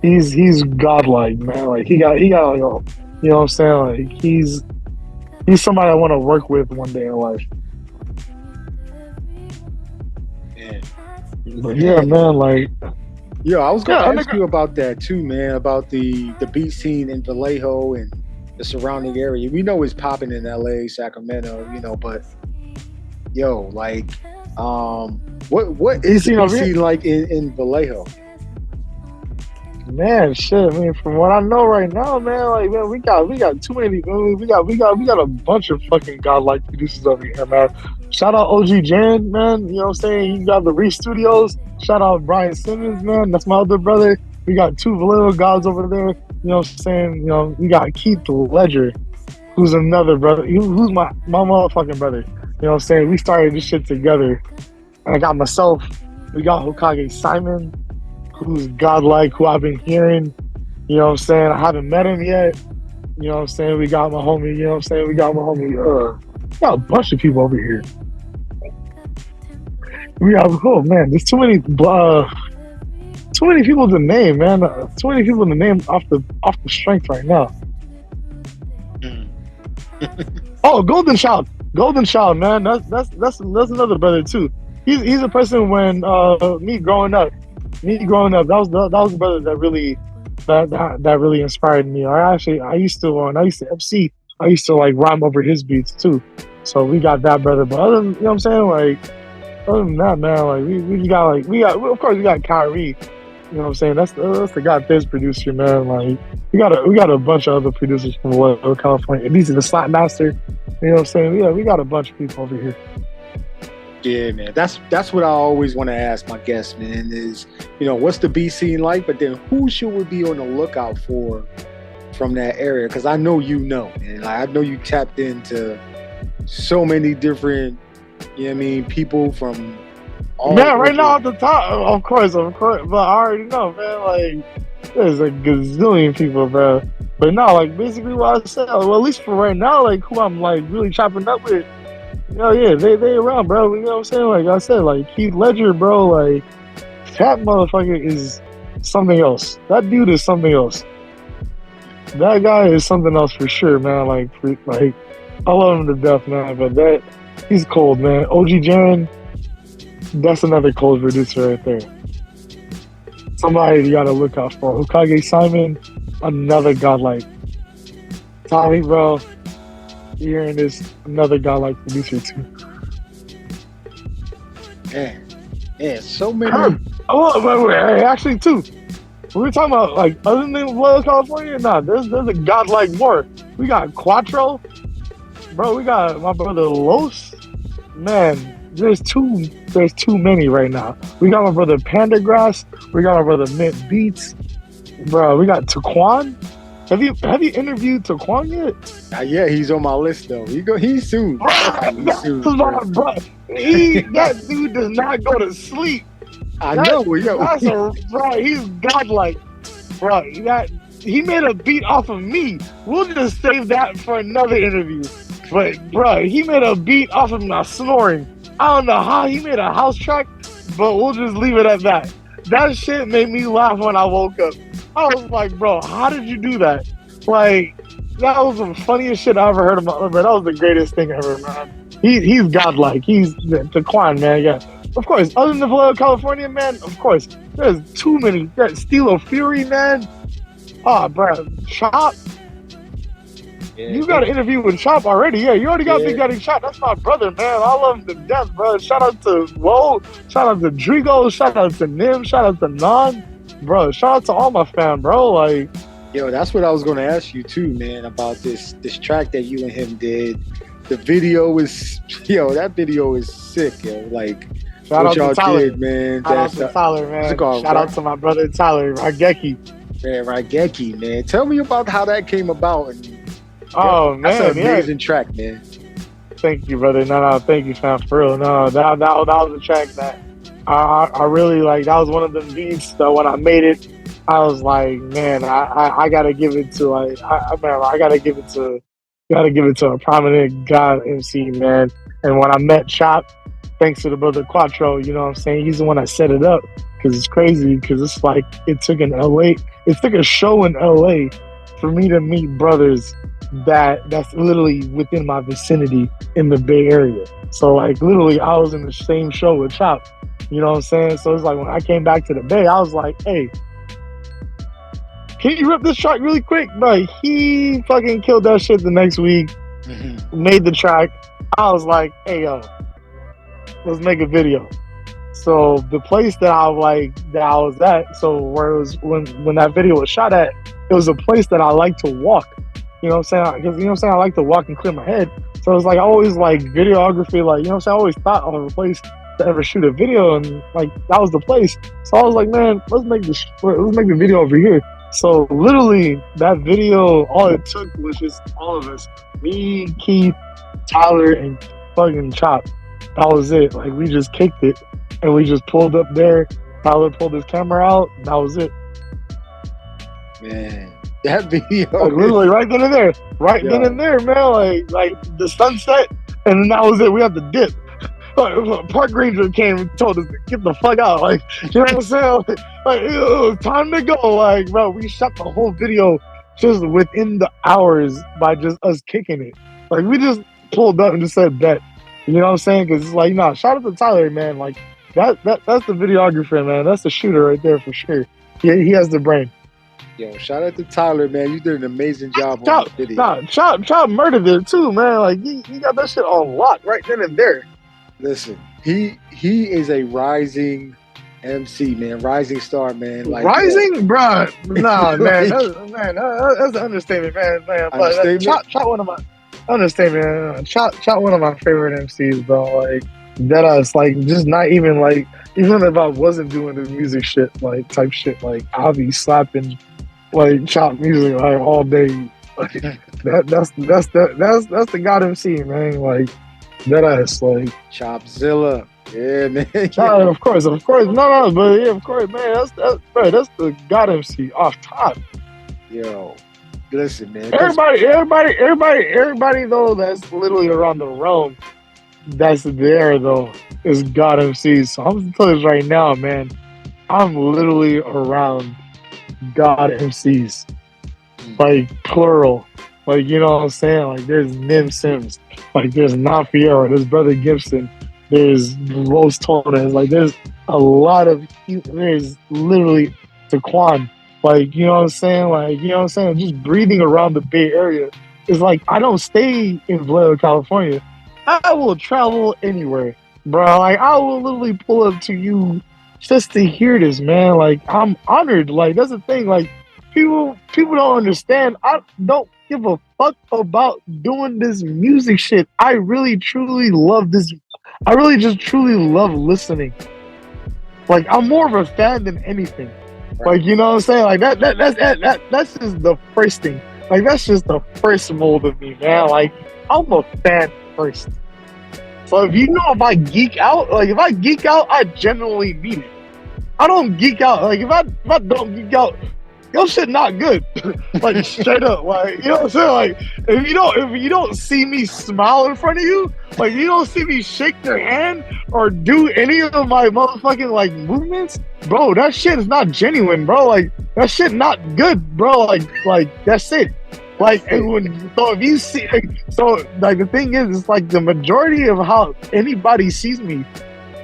He's godlike, man. Like, he got like, you know what I'm saying? Like, he's somebody I want to work with one day in life. Yeah. But yeah, man, like. Yo, I was gonna ask you about that too, man. About the beat scene in Vallejo and the surrounding area. We know it's popping in LA, Sacramento, you know, but yo, like, what is the beat scene like in Vallejo? Man, shit. I mean, from what I know right now, man, like, man, we got too many. We got a bunch of fucking godlike producers over here, man. Shout out OG Jan, man. You know what I'm saying? You got the Reese Studios. Shout out Brian Simmons, man. That's my other brother. We got two Vallejo gods over there. You know what I'm saying? You know, we got Keith Ledger, who's another brother. Who's my motherfucking brother. You know what I'm saying? We started this shit together. And I got myself. We got Hokage Simon, who's godlike, who I've been hearing. You know what I'm saying? I haven't met him yet. You know what I'm saying? We got my homie. You know what I'm saying? We got we got a bunch of people over here. We got, oh man, there's too many people to name, man. Too many people to name off the strength right now. Oh, Golden Child, man. That's another brother too. He's a person when me growing up, that was the brother that really inspired me. I used to MC. I used to like rhyme over his beats too. So we got that brother. But other than, you know what I'm saying, like other than that, man, like we got Kyrie. You know what I'm saying? That's the God's producer, man. Like we got a bunch of other producers from Vallejo, California. These are the slap master. You know what I'm saying? Yeah, we got a bunch of people over here. Yeah, man. That's what I always want to ask my guests, man, is, you know, what's the beat scene like? But then who should we be on the lookout for from that area? Because I know and I know you tapped into so many different, you know what I mean, people from all right now at the top, of course, but I already know, man, like there's a gazillion people, bro. But no, like basically what I said, well, at least for right now, like who I'm like really chopping up with, yeah, they around, bro. You know what I'm saying? Like I said, like Keith Ledger, bro, like that motherfucker is something else. That dude is something else. That guy is something else for sure, man. Like I love him to death, man. But he's cold, man. OG Jaren, that's another cold producer right there. Somebody you gotta look out for. Hokage Simon, another godlike. Tuamie, bro, you're hearing this, another godlike producer too. Yeah, so many. Wait, actually two. We were talking about like other than Vallejo, California. Nah, there's a godlike more. We got Quattro, bro. We got my brother Los. Man, there's too many right now. We got my brother Pandagrass. We got my brother Mint Beats, bro. We got Taquan. Have you interviewed Taquan yet? Yeah, he's on my list though. He's soon. He's soon, bro. That dude does not go to sleep. I know, yo. Bro, he's godlike. Bro, he made a beat off of me. We'll just save that for another interview. But, bro, he made a beat off of my snoring. I don't know how he made a house track, but we'll just leave it at that. That shit made me laugh when I woke up. I was like, bro, how did you do that? Like, that was the funniest shit I ever heard about. That was the greatest thing ever, man. He's godlike. He's Taquan, man. Yeah. Of course, other than the Vallejo, California, man, of course, there's too many. That Stilo Fury, man. Oh, bro. Chop. Yeah, you got an interview with Chop already. Yeah, you already got Big Daddy Chop. That's my brother, man. I love him to death, bro. Shout out to Woe. Shout out to Drigo. Shout out to Nim. Shout out to Non. Bro, shout out to all my fam, bro. Like, yo, that's what I was going to ask you, too, man, about this track that you and him did. The video is, that video is sick, yo. Like, shout out to Tyler, man. Shout out to Tyler, man. Shout out to my brother Tyler, Raigeki. Man, Raigeki, man. Tell me about how that came about. Man, that's an amazing track, man. Thank you, brother. No, thank you, fam. For real. No, that was a track that I really like. That was one of the beats that when I made it, I was like, man, I gotta give it to I gotta give it to a prominent god MC, man. And when I met Chop, thanks to the brother Quattro, you know what I'm saying? He's the one that set it up. Because it's crazy, because it's like it took a show in LA for me to meet brothers that's literally within my vicinity in the Bay Area. So like literally I was in the same show with Chop. You know what I'm saying? So it's like when I came back to the Bay, I was like, hey, can you rip this track really quick? But he fucking killed that shit the next week. Made the track. I was like, hey yo, let's make a video. So the place that I was at, so where it was when that video was shot at, it was a place that I like to walk. You know what I'm saying? Because you know what I'm saying, I like to walk and clear my head. So it's like I always like videography, like, you know what I'm saying, I always thought of a place to ever shoot a video, and like that was the place. So I was like, man, let's make the video over here. So literally that video, all it took was just all of us, me, Keith, Tyler, and fucking Chop. That was it. Like we just kicked it and we just pulled up there. Tyler pulled his camera out. That was it. Man, that video, like, literally right then and there, then and there, man. Like the sunset, and then that was it. We had to dip. Like, park ranger came and told us to get the fuck out. Like, you know what I'm saying? Like it was time to go. Like, bro, we shot the whole video just within the hours by just us kicking it. Like we just pulled up and just said bet. You know what I'm saying? Because it's like, nah, shout out to Tyler, man. Like that's the videographer, man. That's the shooter right there for sure. He has the brain. Yo, shout out to Tyler, man. You did an amazing job on the video. Nah, Chop murdered it too, man. Like he got that shit on lock right then and there. Listen, he is a rising MC, man. Rising star, man. Like rising, bro. Nah, man. That's an understatement, man. Chop one of my understatement. Chop one of my favorite MCs, bro. Like that us, like just not even like, even if I wasn't doing the music shit, like type shit, like I'll be slapping like Chop music like all day. Like that's the God MC, man. Like that ass, like Chopzilla. Yeah, man. Of course. No, but yeah, of course, man. That's the God MC off top. Yo, listen, man. Everybody though that's literally around the realm that's there though is God MC. So I'm gonna tell you right now, man. I'm literally around God MCs, like plural. Like, you know what I'm saying? Like there's Nim Sims, like there's Nafiero, there's Brother Gibson, there's Rose Torres, like there's a lot of, there's literally Taquan. Like, you know what I'm saying? Like, you know what I'm saying? Just breathing around the Bay Area is like, I don't stay in Vallejo, California. I will travel anywhere, bro. Like, I will literally pull up to you just to hear this, man. Like, I'm honored. Like, that's the thing. Like, people don't understand. I don't give a fuck about doing this music shit. I really, truly love this. I really just truly love listening. Like, I'm more of a fan than anything. Like, you know what I'm saying? Like that's just the first thing. Like, that's just the first mold of me, man. Like, I'm a fan first. So if I geek out, I genuinely mean it. I don't geek out. Like, if I don't geek out, your shit not good. Like, straight up. Like, you know what I'm saying? Like, if you don't see me smile in front of you, like, you don't see me shake your hand or do any of my motherfucking like movements, bro, that shit is not genuine, bro. Like, that shit not good, bro. Like that's it. Like, if you see, so like the thing is, it's like the majority of how anybody sees me,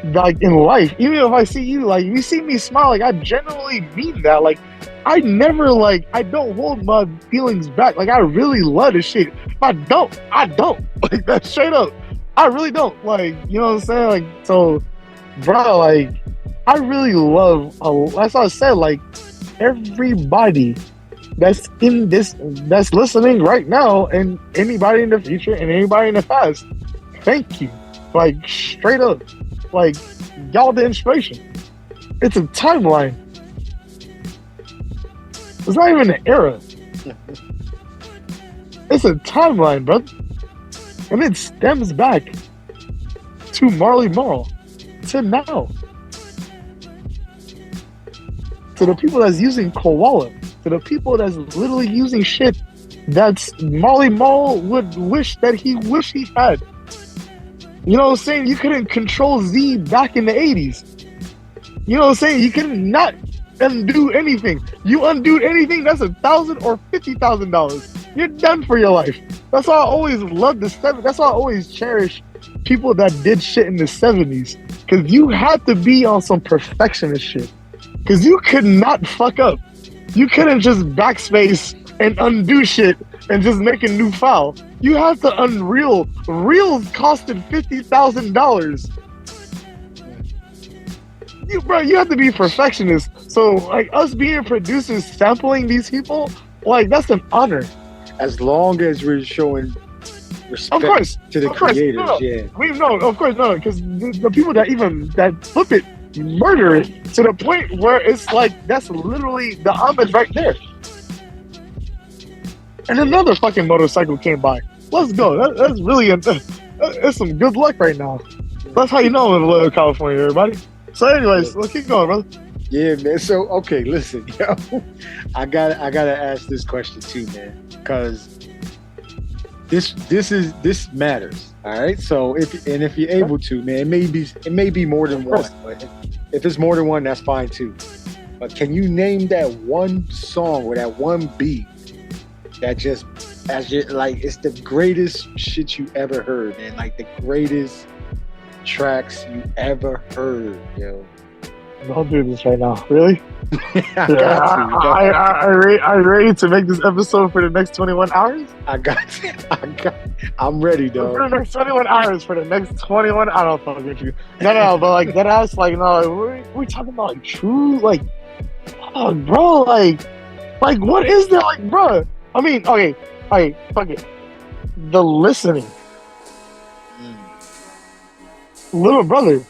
like in life, even if I see you, like, if you see me smile, like, I genuinely mean that. Like, I never, like, I don't hold my feelings back. Like, I really love this shit. If I don't. Like, that's straight up. I really don't. Like, you know what I'm saying? Like, so, bro, like, I really love, that's what I said, like, everybody that's in this, that's listening right now, and anybody in the future, and anybody in the past, thank you. Like, straight up. Like, y'all the inspiration. It's a timeline. It's not even an era. It's a timeline, bro. And it stems back to Marly Marl, to now. To the people that's using Koala, to the people that's literally using shit that's Marly Marl would wish that he had. You know what I'm saying? You couldn't control Z back in the 80s. You know what I'm saying? You couldn't not undo anything. You undo anything, that's $1,000 or $50,000. You're done for your life. That's why I always loved the 70s. That's why I always cherish people that did shit in the 70s. Because you had to be on some perfectionist shit. Because you could not fuck up. You couldn't just backspace and undo shit and just make a new file. You have to unreel. Reels costed $50,000. you have to be perfectionist. So like us being producers sampling these people, like that's an honor. As long as we're showing respect Of course, to the of course, creators, no. yeah. We know, of course, no, because the people that flip it, murder it to the point where it's like that's literally the homage right there. And another fucking motorcycle came by. Let's go. That's really that's some good luck right now. That's how you know I'm in Vallejo, California, everybody. So, anyways, let's keep going, brother. Yeah, man. So, okay, listen, yo, I gotta ask this question too, man, because this matters. All right. So, if you're able to, man, it may be more than one, but if it's more than one, that's fine too. But can you name that one song or that one beat that just like it's the greatest shit you ever heard, man? Like the greatest tracks you ever heard, yo. Don't do this right now, really? I ready to make this episode for the next 21 hours? I'm ready, dog. For the next 21 hours, I don't fuck with you. No, but like that ass, like no, we're talking about like true, like, oh, bro, like what is that, like, bro? I mean, okay, fuck it. The listening, little brother,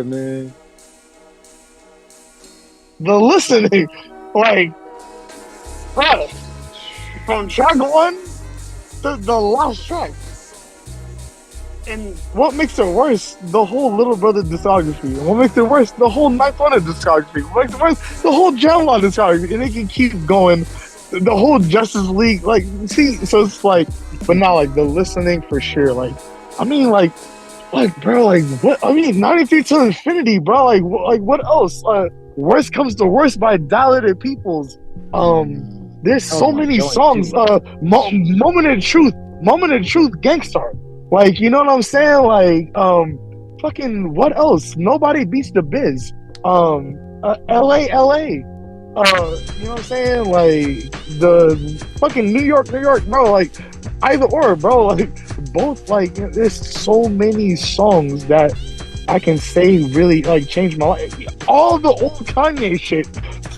man. The listening, like, bro, from track 1 to the last track. And what makes it worse, the whole Little Brother discography. And what makes it worse, the whole Ninth Wonder discography. What makes it worse, the whole Jamla discography. And it can keep going. The whole Justice League, like, see, so it's like, but now, like, the listening for sure. Like, I mean, like, bro, like, what? I mean, 93 Til Infinity, bro. Like, what else? Worst Comes to Worst by Dilated Peoples. There's so many songs. Moment of Truth, Gangstar. Like, you know what I'm saying? Like, fucking, what else? Nobody Beats the Biz. LA. You know what I'm saying? Like, the fucking New York, bro. Like, either or, bro. Like, both. Like, there's so many songs that I can say really like changed my life. All the old Kanye shit,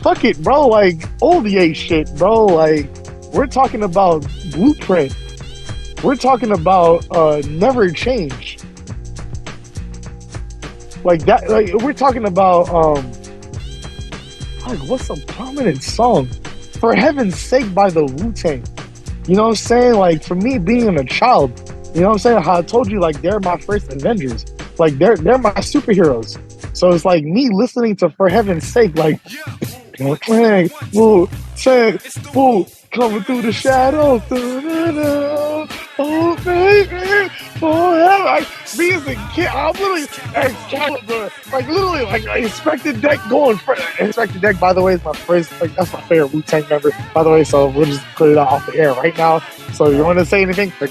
fuck it, bro. Like old Ye shit, bro. Like we're talking about Blueprint. We're talking about Never Change. Like that. Like we're talking about like what's a prominent song? For Heaven's Sake by the Wu-Tang. You know what I'm saying? Like for me being a child, you know what I'm saying? How I told you, like they're my first Avengers. Like they're my superheroes. So it's like me listening to For Heaven's Sake, like coming through the shadows. Oh baby, forever. Like me as a kid, I'm literally Excalibur. Like literally, like I Inspected Deck going for Inspected Deck, by the way, is my first, like that's my favorite Wu-Tang member, by the way, so we'll just put it out off the air right now. So you want to say anything? The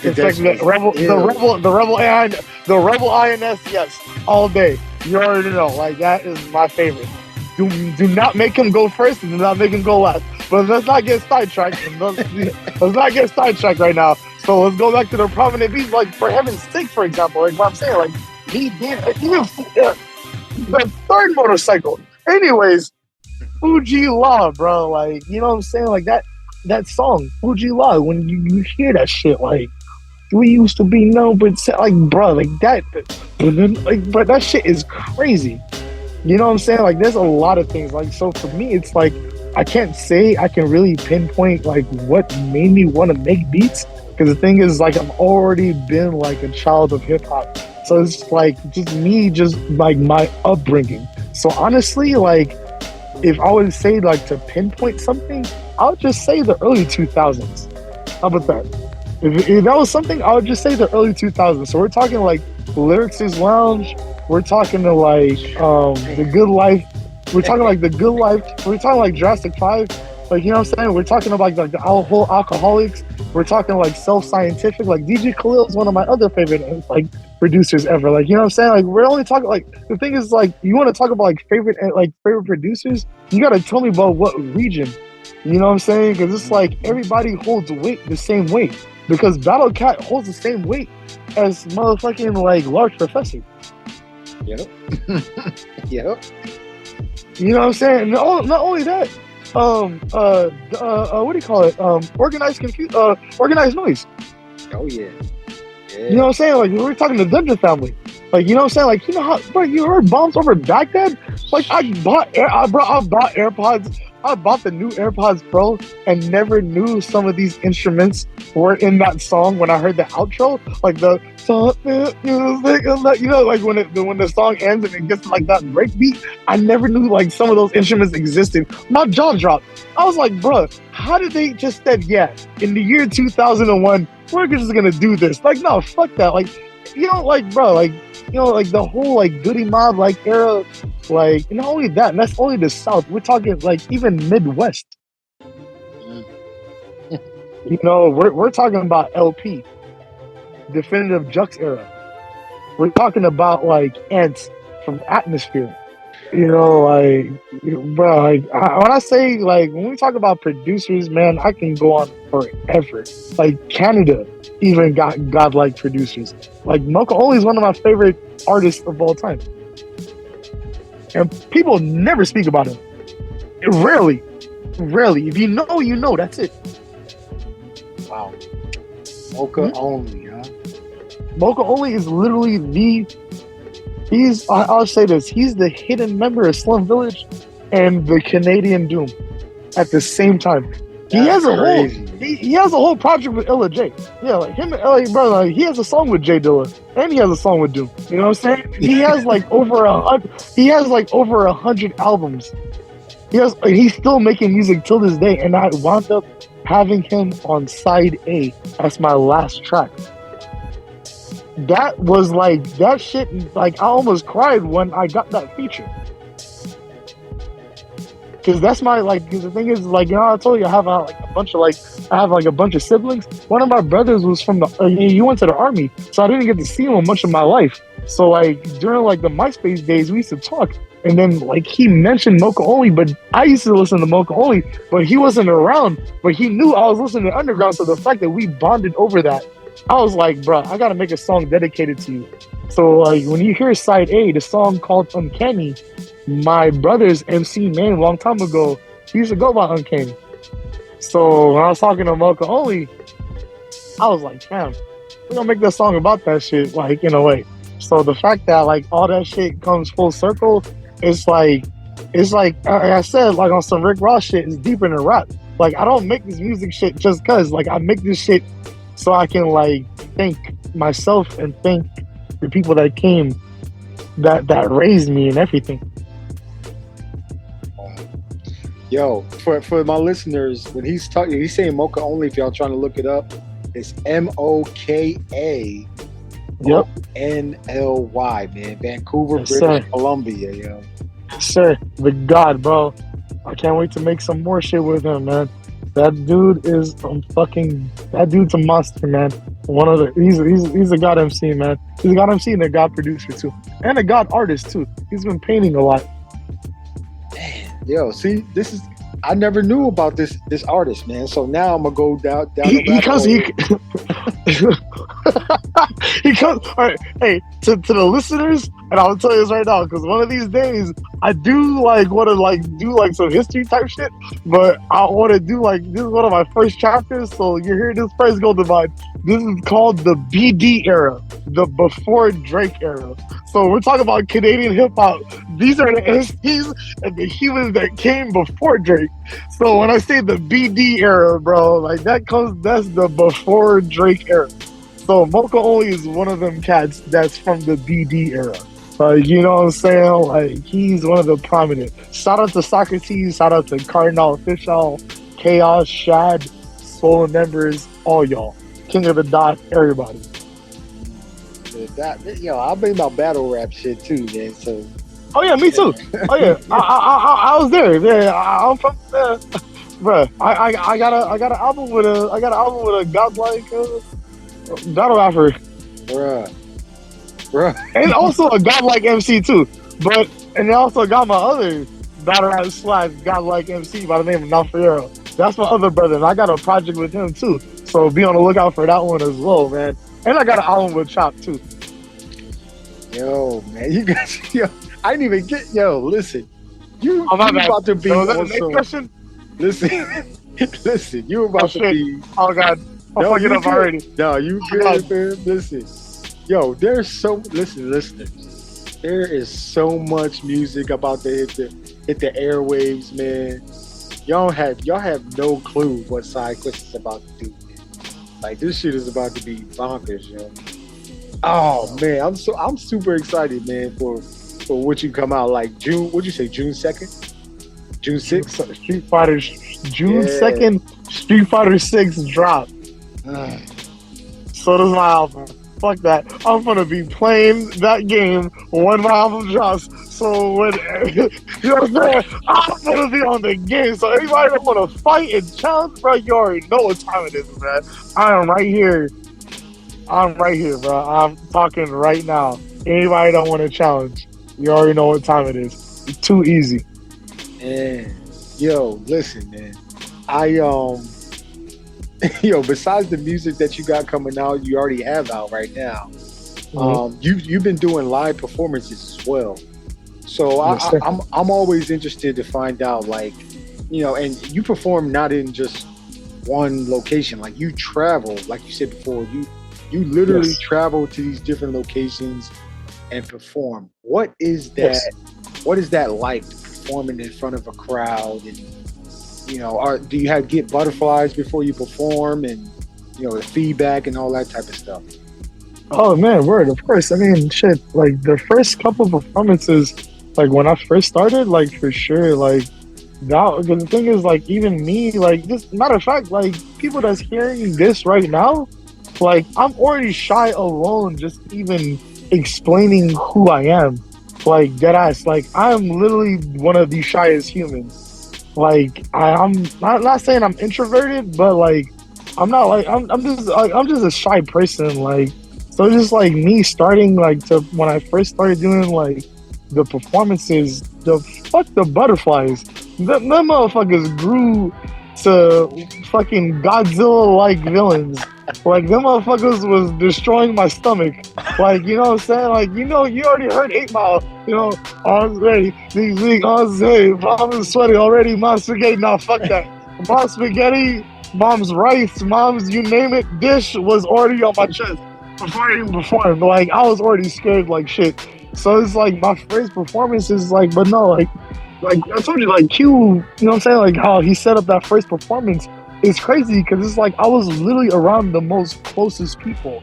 Rebel INS, yes, all day. You already know, like that is my favorite. Do not make him go first and do not make him go last. But let's not get sidetracked. Let's not get sidetracked right now. So let's go back to the prominent beats, like For Heaven's Sake, for example. Like what I'm saying, like he did even the third motorcycle. Anyways, Fuji Law, bro. Like you know what I'm saying, like that song, Fuji Law. When you hear that shit, like we used to be known, but like bro, like that, like but that shit is crazy. You know what I'm saying? Like there's a lot of things. Like so for me, it's like I can't say I can really pinpoint like what made me want to make beats. Because the thing is, like, I've already been like a child of hip hop, so it's like just me, just like my upbringing. So honestly, like, if I would say like to pinpoint something, I would just say the early 2000s. How about that? If that was something, I would just say the early 2000s. So we're talking like Lyrics is Lounge. We're talking to like The Good Life. We're talking like The Good Life. We're talking like Jurassic 5. Like, you know what I'm saying? We're talking about like the whole Alcoholics. We're talking like Self-Scientific. Like DJ Khalil is one of my other favorite like producers ever. Like, you know what I'm saying? Like, we're only talking like the thing is like you want to talk about like favorite producers. You gotta tell me about what region. You know what I'm saying? Because it's like everybody holds weight the same weight. Because Battle Cat holds the same weight as motherfucking like Large Professor. Yep. Yep. You know what I'm saying? Not only that, what do you call it? Organized noise. Oh yeah. You know what I'm saying? Like, we're talking the Dungeon family. Like, you know what I'm saying? Like, you know how, bro, you heard Bombs Over Baghdad? Like, I bought AirPods. I bought the new AirPods Pro and never knew some of these instruments were in that song when I heard the outro. Like, the song, you know, like when the song ends and it gets like that break beat. I never knew like some of those instruments existed. My jaw dropped. I was like, bro, how did they just said, yeah, in the year 2001, we're just gonna do this? Like, no, fuck that. Like, you know, like, bro, like, you know, like the whole like Goody Mob like era, like, not only that, and that's only the South. We're talking like even Midwest. You know, we're talking about LP, Definitive Jux era. We're talking about like Ants from Atmosphere. You know, like, bro, like when I say like when we talk about producers, man, I can go on forever. Like Canada even got godlike producers. Like Moka Only is one of my favorite artists of all time, and people never speak about him. Rarely. If you know, you know. That's it. Wow. Moka Only, huh? Moka Only is literally I'll say this, he's the hidden member of Slum Village and the Canadian Doom at the same time. He has a whole project with Illa J. Yeah, like him and LA brother, like, he has a song with J Dilla and he has a song with Doom. You know what I'm saying? He has like over 100 albums. He's still making music till this day, and I wound up having him on side A as my last track. That was like, that shit, like I almost cried when I got that feature. Cause that's my, like, cause the thing is, like, you know, I told you I have a bunch of siblings. One of my brothers was from he went to the army, so I didn't get to see him much of my life. So like during like the MySpace days, we used to talk, and then like he mentioned Moka Only, but I used to listen to Moka Only, but he wasn't around, but he knew I was listening to Underground. So the fact that we bonded over that, I was like, bro, I gotta make a song dedicated to you. So like when you hear side A, the song called Uncanny, my brother's MC name a long time ago, he used to go by Uncanny. So when I was talking to Moka Only, I was like, damn, we're gonna make that song about that shit, like, in a way. So the fact that like all that shit comes full circle, it's like I said, like on some Rick Ross shit, it's deeper than rap. Like I don't make this music shit just cause, like I make this shit so I can like thank myself and thank the people that came, that raised me and everything. Yo, for my listeners, when he's saying Moka Only, if y'all trying to look it up, it's MOKA ONLY, man. Vancouver, Yes, British sir. Columbia, yo. Sir, the God, bro. I can't wait to make some more shit with him, man. That dude is that dude's a monster, man. He's a God MC, man. He's a God MC and a God producer too. And a God artist too. He's been painting a lot. Yo, see, I never knew about this artist, man. So now I'm gonna go down. He comes. All right, hey, to the listeners, and I'll tell you this right now, because one of these days I do want to do some history type shit, but I want to do this is one of my first chapters. So you hear this first Golden Mind. This is called the BD era, the before Drake era. So we're talking about Canadian hip hop. These are the SPs and the humans that came before Drake. So when I say the BD era, bro, like that's the before Drake era. So Moka Only is one of them cats that's from the BD era. You know what I'm saying? Like he's one of the prominent. Shout out to Socrates, shout out to Cardinal Official, Chaos, Shad, Swollen Members, all y'all. King of the Dot, everybody. I made my battle rap shit too, man. So. Oh yeah, me too. Oh yeah, I was there. Yeah, I'm from there, bro. I got an album with a godlike battle rapper, bruh, and also a godlike MC too. And I also got my other battle rap / godlike MC by the name of Nafiero. That's my other brother, and I got a project with him too. So be on the lookout for that one as well, man. And I got an album with Chop too. Yo, man, you guys, yo, I didn't even get, listen, you bad. about to be So, was that the next also, question? listen, you about to be, Oh God, I'm fucking up already. no, you good, man, listen, yo, there's so, listen, listeners, there is so much music about to hit the airwaves, man. Y'all have no clue what SydeQuest is about to do, man. Like, this shit is about to be bonkers, yo. Oh man, I'm super excited, man, for what you come out like June. What'd you say, June 2nd? June 6th? Street Fighter June 2nd, Street Fighter 6 drop. So does my album. Fuck that. I'm gonna be playing that game when my album drops. So when you know what I'm saying, I'm gonna be on the game. So anybody that wanna fight and challenge, bro, you already know what time it is, man. I am right here. I'm right here, bro. I'm talking right now. Anybody that want to challenge, you already know what time it is. It's too easy. And yo, listen, man. Besides the music that you got coming out, you already have out right now. You've been doing live performances as well. So I'm always interested to find out, like, and you perform not in just one location. Like, you travel, like you said before, you literally travel to these different locations and perform. What is that? Yes. What is that like, performing in front of a crowd? And do you get butterflies before you perform, and the feedback and all that type of stuff? Oh man, word, of course. I mean, shit. Like the first couple of performances, like when I first started, like for sure, like that. The thing is, like even me, like just matter of fact, like people that's hearing this right now. Like, I'm already shy alone just even explaining who I am. Like, deadass. Like, I'm literally one of the shyest humans. Like, I'm not saying I'm introverted, but, like, I'm not, like, I'm just a shy person. Like, so just, like, me starting, like, when I first started doing, like, the performances, fuck the butterflies. Them motherfuckers grew to fucking Godzilla-like villains. Like, them motherfuckers was destroying my stomach. Like, you know what I'm saying? Like, you already heard 8 Mile. Arms ready. These arms ready. Mom is sweaty already. Mom's spaghetti. Nah, fuck that. Mom's spaghetti, mom's rice, mom's you name it, dish was already on my chest before I even performed. Like, I was already scared like shit. So it's like my first performance is like, but no, like I told you, like Q, you know what I'm saying? Like how he set up that first performance. It's crazy because it's like I was literally around the most closest people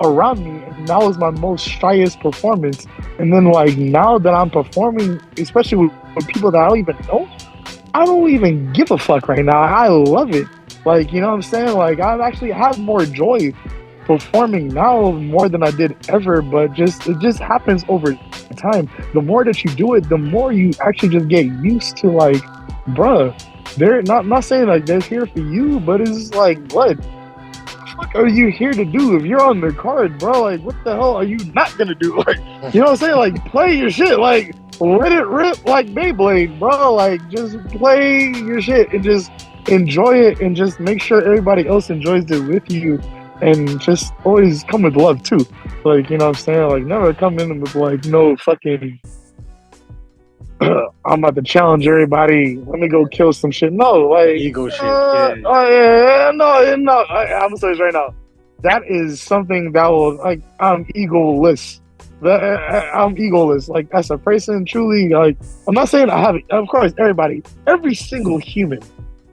around me, and that was my most shyest performance. And then like now that I'm performing, especially with people that I don't even know, I don't even give a fuck right now. I love it. Like, you know what I'm saying? Like I actually have more joy performing now more than I did ever, but it just happens over time. The more that you do it, the more you actually just get used to, like, bruh, they're not saying like they're here for you, but it's like, what the fuck are you here to do? If you're on the card, bro, like what the hell are you not gonna do? Like, you know what I'm saying? Like, play your shit, like let it rip like Beyblade, bro. Like, just play your shit and just enjoy it, and just make sure everybody else enjoys it with you, and just always come with love too. Like, you know what I'm saying? Like, never come in with like no fucking I'm about to challenge everybody. Let me go kill some shit. No, like ego shit. No. I'm gonna say this right now. That is something that will, like, I'm egoless. I'm egoless. Like, as a person, truly, like, I'm not saying I have it. Of course, every single human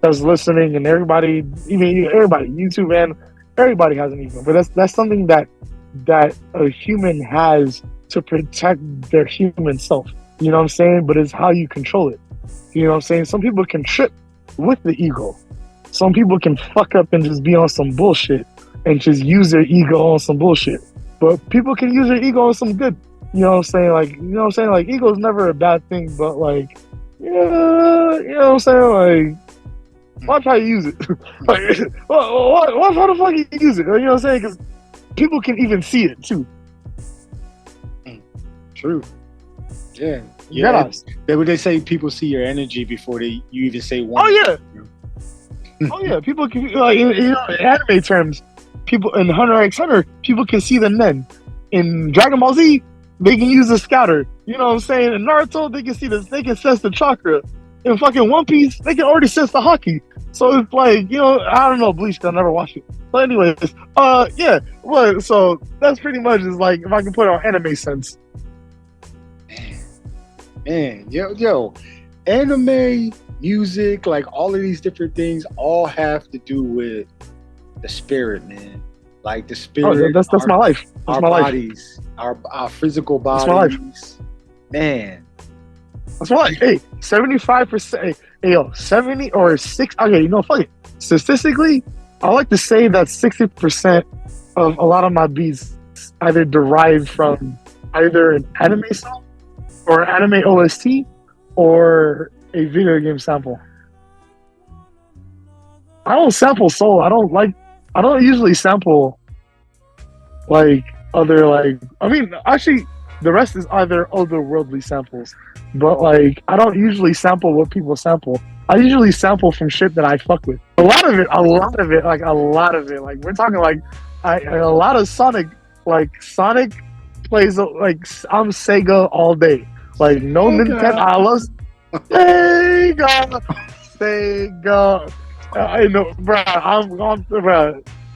that's listening, and everybody, even everybody, YouTube, man, everybody has an ego. But that's something that a human has to protect their human self. You know what I'm saying? But it's how you control it. You know what I'm saying? Some people can trip with the ego. Some people can fuck up and just be on some bullshit and just use their ego on some bullshit. But people can use their ego on some good. You know what I'm saying? Like, you know what I'm saying? Like, ego is never a bad thing, but like, yeah, you know what I'm saying? Like, watch how you use it. Like, watch how the fuck you use it. You know what I'm saying? Because people can even see it too. True. Yeah. They say people see your energy before you even say one. Oh yeah. Oh yeah. People can, like, in anime terms, people in Hunter x Hunter, people can see the Nen. In Dragon Ball Z, they can use the scouter. You know what I'm saying? In Naruto, they can see this. They can sense the chakra. In fucking One Piece, they can already sense the hockey. So it's like, you know, I don't know Bleach. I never watched it. But anyways, yeah. Well, so that's pretty much is like if I can put it on anime sense. Man, yo, anime, music, like all of these different things, all have to do with the spirit, man. Like the spirit. That's my life. That's my bodies, life. Our physical bodies. That's my life. Man. That's my life. Hey, 75%. Hey, yo, 70 or 6. Okay, you know, fuck it. Statistically, I like to say that 60% of a lot of my beats either derive from either an anime song or an anime OST or a video game sample. I don't sample soul. I don't usually sample like other like. I mean, actually, the rest is either otherworldly samples. But like, I don't usually sample what people sample. I usually sample from shit that I fuck with. A lot of it. Like we're talking like a lot of Sonic. Like Sonic plays like I'm Sega all day. Like no Nintendo. I love Sega. I know, bro.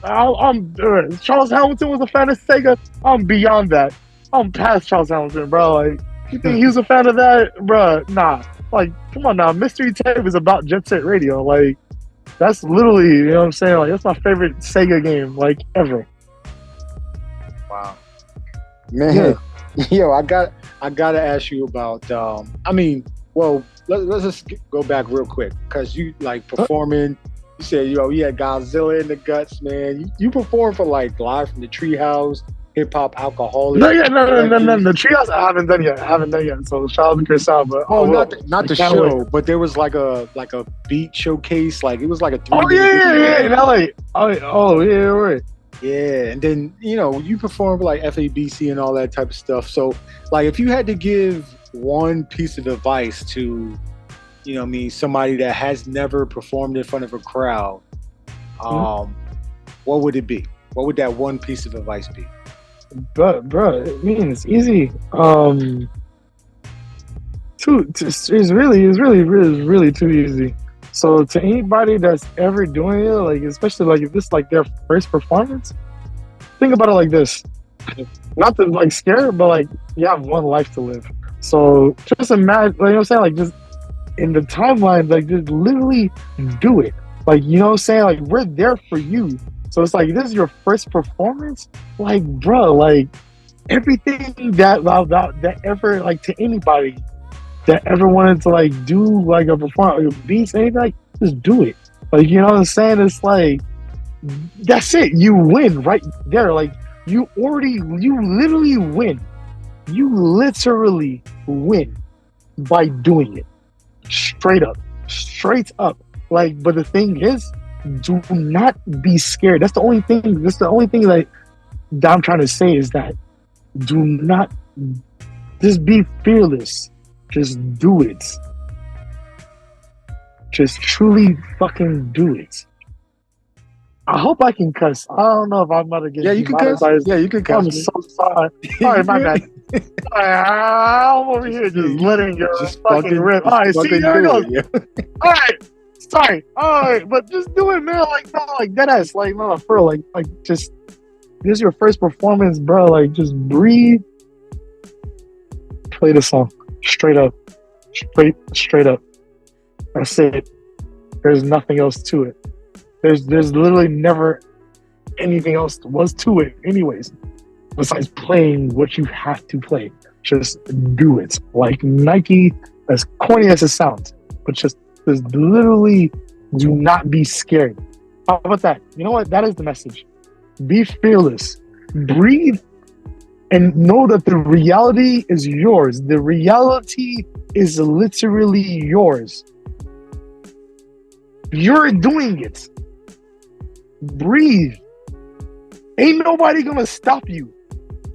I'm Charles Hamilton was a fan of Sega. I'm beyond that. I'm past Charles Hamilton, bro. Like, you think he was a fan of that, bro? Nah. Like, come on now. Mystery Tape is about Jet Set Radio. Like, that's literally, you know what I'm saying? Like, that's my favorite Sega game, like, ever. Wow, man. Yeah. Yo, I gotta ask you about. I mean, well, let's just go back real quick because you like performing. You said, you had Godzilla in the Guts, man. You perform for like Live from the Treehouse, Hip Hop Alcoholic. No. The Treehouse I haven't done yet. So shout out to Chris out, but not the show, but there was like a beat showcase. Like it was like a 3D. Oh yeah, in LA. Oh yeah, right. Yeah, and then you perform for like FABC and all that type of stuff. So like, if you had to give one piece of advice to, somebody that has never performed in front of a crowd, what would it be? What would that one piece of advice be? But bro, it means easy. It's really too easy. So to anybody that's ever doing it, like especially like if this is like their first performance, think about it like this. Not to like scare, but like you have one life to live. So just imagine, like, you know what I'm saying, like just in the timeline, like just literally do it. Like, you know what I'm saying, like we're there for you. So it's like this is your first performance, like bro, like everything that ever like to anybody that ever wanted to like do like a performance, like, beats, anything, like just do it. Like, you know what I'm saying? It's like that's it. You win right there. Like you literally win. You literally win by doing it. Straight up. Like, but the thing is, do not be scared. That's the only thing. That's the only thing that I'm trying to say is that do not just be fearless. Just do it. Just truly fucking do it. I hope I can cuss. I don't know if I'm about to get you can cuss. Yeah, you can cuss. I'm so sorry. Sorry, my bad. I'm over here just letting your fucking rip. All right, see, there we go. Yeah. All right. Sorry. All right, but just do it, man. Like, no, like that ass. Like, no, for real. Like, just this is your first performance, bro. Like, just breathe. Play the song straight up. Straight up. That's it. There's nothing else to it. There's literally never anything else was to it, anyways. Besides playing what you have to play, just do it. Like Nike, as corny as it sounds, but just literally do not be scared. How about that? You know what? That is the message. Be fearless. Breathe and know that the reality is yours. The reality is literally yours. You're doing it. Breathe. Ain't nobody gonna stop you.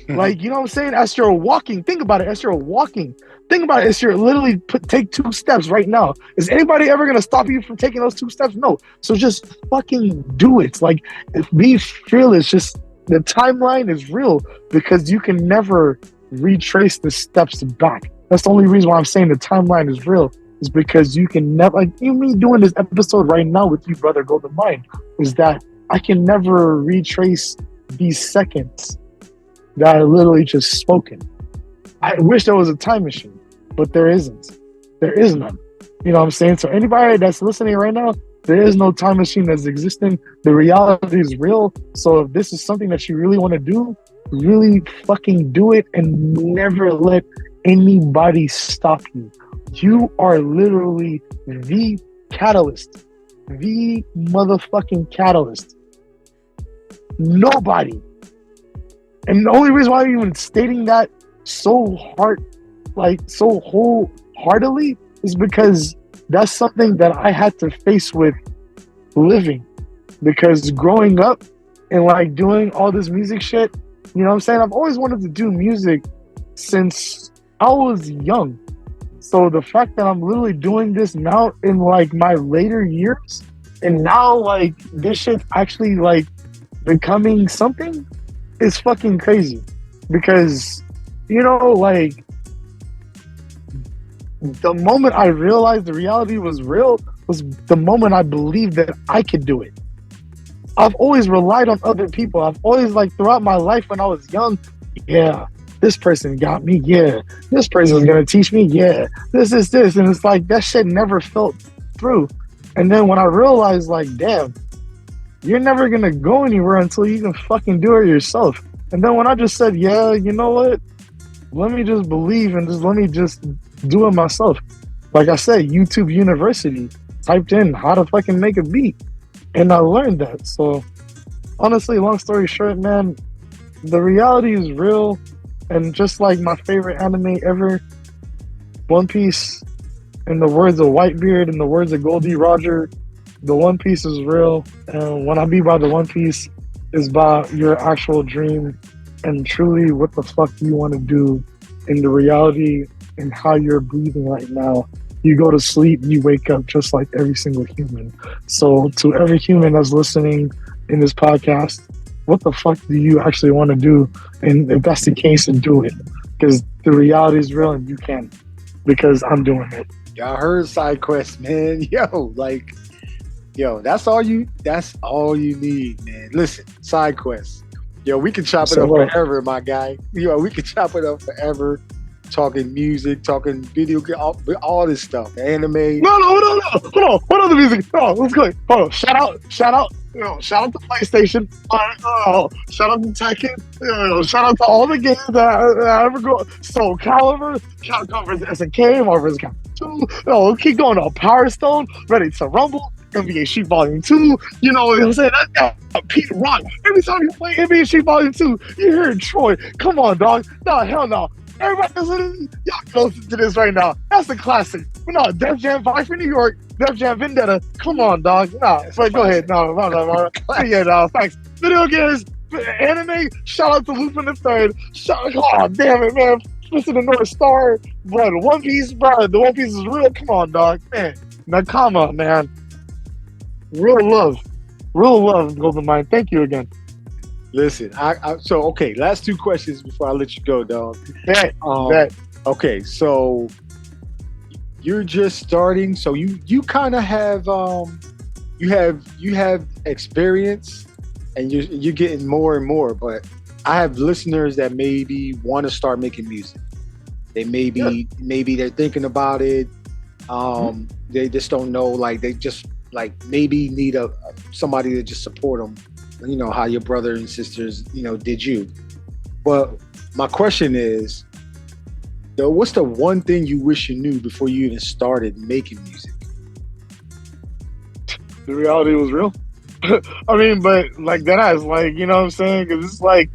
Like, you know what I'm saying? As you're walking, think about it. As you're walking, think about it. As you're literally take 2 steps right now. Is anybody ever gonna stop you from taking those 2 steps? No. So just fucking do it. Like, be fearless. Just the timeline is real because you can never retrace the steps back. That's the only reason why I'm saying the timeline is real, is because you can never, like you me doing this episode right now with you, brother Golden Mind, is that I can never retrace these seconds that I literally just spoken. I wish there was a time machine, but there isn't. There is none. You know what I'm saying? So anybody that's listening right now, there is no time machine that's existing. The reality is real. So if this is something that you really want to do, really fucking do it and never let anybody stop you. You are literally the catalyst. The motherfucking catalyst. Nobody. And the only reason why I'm even stating that so wholeheartedly is because that's something that I had to face with living. Because growing up and like doing all this music shit, you know what I'm saying? I've always wanted to do music since I was young. So the fact that I'm literally doing this now in like my later years, and now like this shit's actually like becoming something, is fucking crazy. Because, you know, like the moment I realized the reality was real was the moment I believed that I could do it. I've always relied on other people. I've always, like, throughout my life when I was young, yeah, this person got me, yeah, this person's gonna teach me, yeah, this is this. And it's like, that shit never felt through. And then when I realized, like, damn, you're never gonna go anywhere until you can fucking do it yourself. And then when I just said, yeah, you know what? Let me just believe and just let me just do it myself. Like I said, YouTube University, typed in how to fucking make a beat. And I learned that. So honestly, long story short, man, the reality is real. And just like my favorite anime ever, One Piece, in the words of Whitebeard, in the words of Goldie Roger, the One Piece is real. And when I be by the One Piece, is about your actual dream and truly what the fuck you want to do in the reality and how you're breathing right now. You go to sleep, you wake up just like every single human. So to every human that's listening in this podcast, what the fuck do you actually want to do? And if that's the case, then do it. Because the reality is real and you can. Because I'm doing it. Y'all heard SydeQuest, man. Yo, that's all you need, man. Listen, SydeQuest. Yo, we can chop it up forever, my guy. Yo, we can chop it up forever. Talking music, talking video, all this stuff. Anime. No, hold on. What other music? Oh, let's go. Hold on. Shout out. Shout out to PlayStation. Shout out to Tekken. Shout out to all the games that I ever go. Soul Calibur, Capcom vs. SNK, Marvel vs. Capcom 2. Keep going on. Power Stone, Ready to Rumble, NBA Street Volume 2. You know what I'm saying? That Pete Rock. Every time you play NBA Street Volume 2, you hear Troy. Come on, dog. No, hell no. Everybody listening, y'all can listen to this right now. That's a classic. But no, Def Jam 5 for New York, Def Jam Vendetta. Come on, dog. Nah, but go ahead. No. Yeah, no, thanks. Video games, anime, shout out to Lupin the Third. Oh, damn it, man. Listen to North Star. Bro, the One Piece, bro. The One Piece is real. Come on, dog. Man, Nakama, man. Real love, Golden Mind. Thank you again. Listen, so okay, last two questions before I let you go, dog. Bet. Okay, so you're just starting, so you kind of have you have experience, and you're getting more and more. But I have listeners that maybe want to start making music. They maybe they're thinking about it. They just don't know, like they just like maybe need somebody to just support them. You know, how your brother and sisters, you know, did you. But my question is, what's the one thing you wish you knew before you even started making music? The reality was real. I mean, but like that ass, like, you know what I'm saying? Because it's like,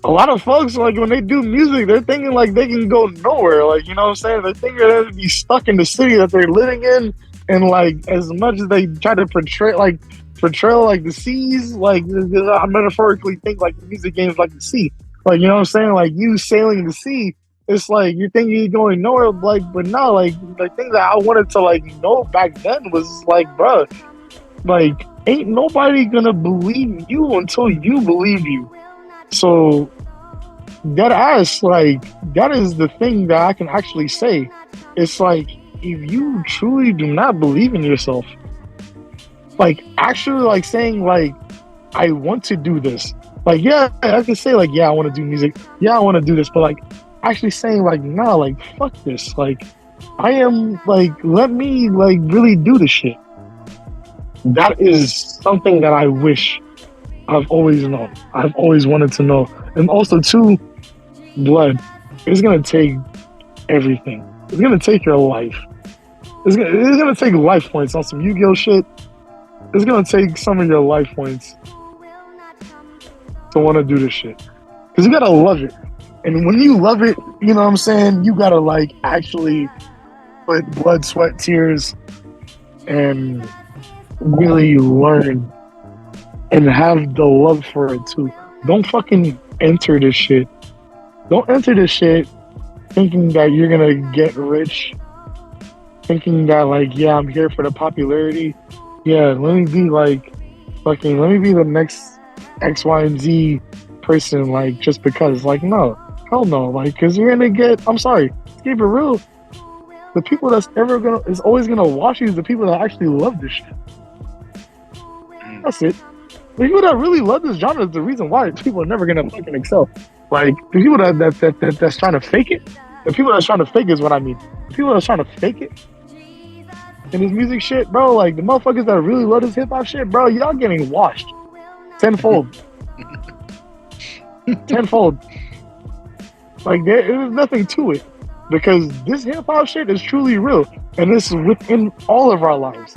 a lot of folks, like, when they do music, they're thinking like they can go nowhere. Like, you know what I'm saying? They're thinking they're going to be stuck in the city that they're living in. And like, as much as they try to portray like the seas, like I metaphorically think like the music games like the sea. Like, you know what I'm saying? Like you sailing the sea, it's like you're thinking you're going nowhere, like, but no, like the thing that I wanted to like know back then was like, bruh, like ain't nobody gonna believe you until you believe you. So that ass, like, that is the thing that I can actually say. It's like, if you truly do not believe in yourself, like, actually, like, saying, like, I want to do this. Like, yeah, I can say, like, yeah, I want to do music. Yeah, I want to do this. But, like, actually saying, like, nah, like, fuck this. Like, I am, like, let me, like, really do this shit. That is something that I wish I've always known. I've always wanted to know. And also, too, blood. It's going to take everything. It's going to take your life. It's gonna take life points on some Yu-Gi-Oh shit. It's gonna take some of your life points to want to do this shit. Because you gotta love it. And when you love it, you know what I'm saying? You gotta, like, actually put blood, sweat, tears, and really learn and have the love for it too. Don't fucking enter this shit. Don't enter this shit thinking that you're gonna get rich. Thinking that, like, yeah, I'm here for the popularity. Yeah, let me be like, fucking, let me be the next X, Y, and Z person, like, just because. Like, no, hell no. Like, because you're gonna get, I'm sorry, let's keep it real. The people that's is always gonna watch you is the people that actually love this shit. That's it. The people that really love this genre is the reason why people are never gonna fucking excel. Like, the people that's trying to fake it, the people that's trying to fake is what I mean. The people that's trying to fake it in this music shit, bro, like, the motherfuckers that really love this hip hop shit, bro, y'all getting washed tenfold. Tenfold. Like, there is nothing to it because this hip hop shit is truly real and this is within all of our lives.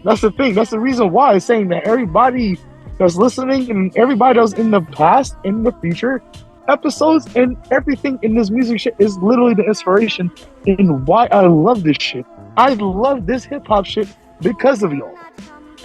That's the thing. That's the reason why I'm saying that everybody that's listening and everybody that's in the past, in the future episodes, and everything in this music shit is literally the inspiration in why I love this shit. I love this hip hop shit because of y'all.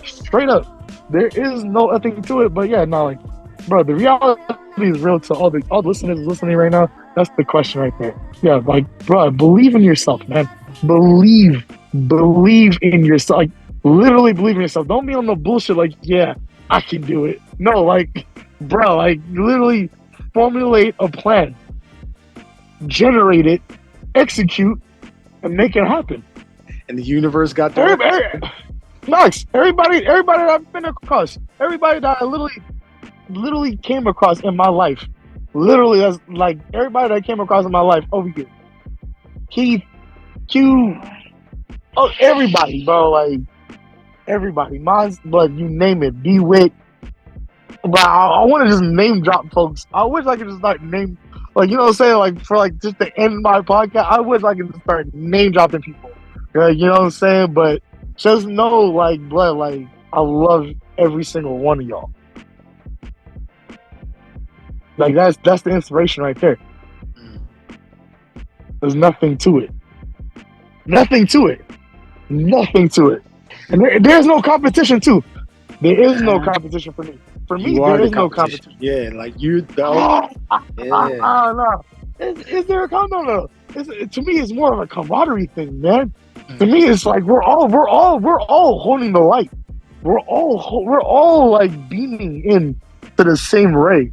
Straight up. There is no nothing to it, but yeah, no, like, bro, the reality is real to all the listeners listening right now. That's the question right there. Yeah, like, bro, believe in yourself, man. Believe in yourself. Like, literally believe in yourself. Don't be on the bullshit like, yeah, I can do it. No, like, bro, like, literally formulate a plan, generate it, execute, and make it happen. And the universe got there. Nice. Everybody that I've been across, everybody that I literally came across in my life, literally, that's like everybody that I came across in my life over here. Keith, Q, oh, everybody, bro, like, everybody. Mine's, but you name it, B-Wit. But I want to just name drop folks. I wish I could just start name, like, you know what I'm saying? Like, for, like, just to end my podcast, I wish I could just start name dropping people. You know what I'm saying? But just know, like, blood, like, I love every single one of y'all. Like, that's the inspiration right there. There's nothing to it. Nothing to it. Nothing to it. And there's no competition, too. There is no competition for me. For me, there is no competition. Yeah, like, you no. Is there a competition? No. To me, it's more of a camaraderie thing, man. To me, it's like we're all holding the light. We're all like beaming in to the same ray.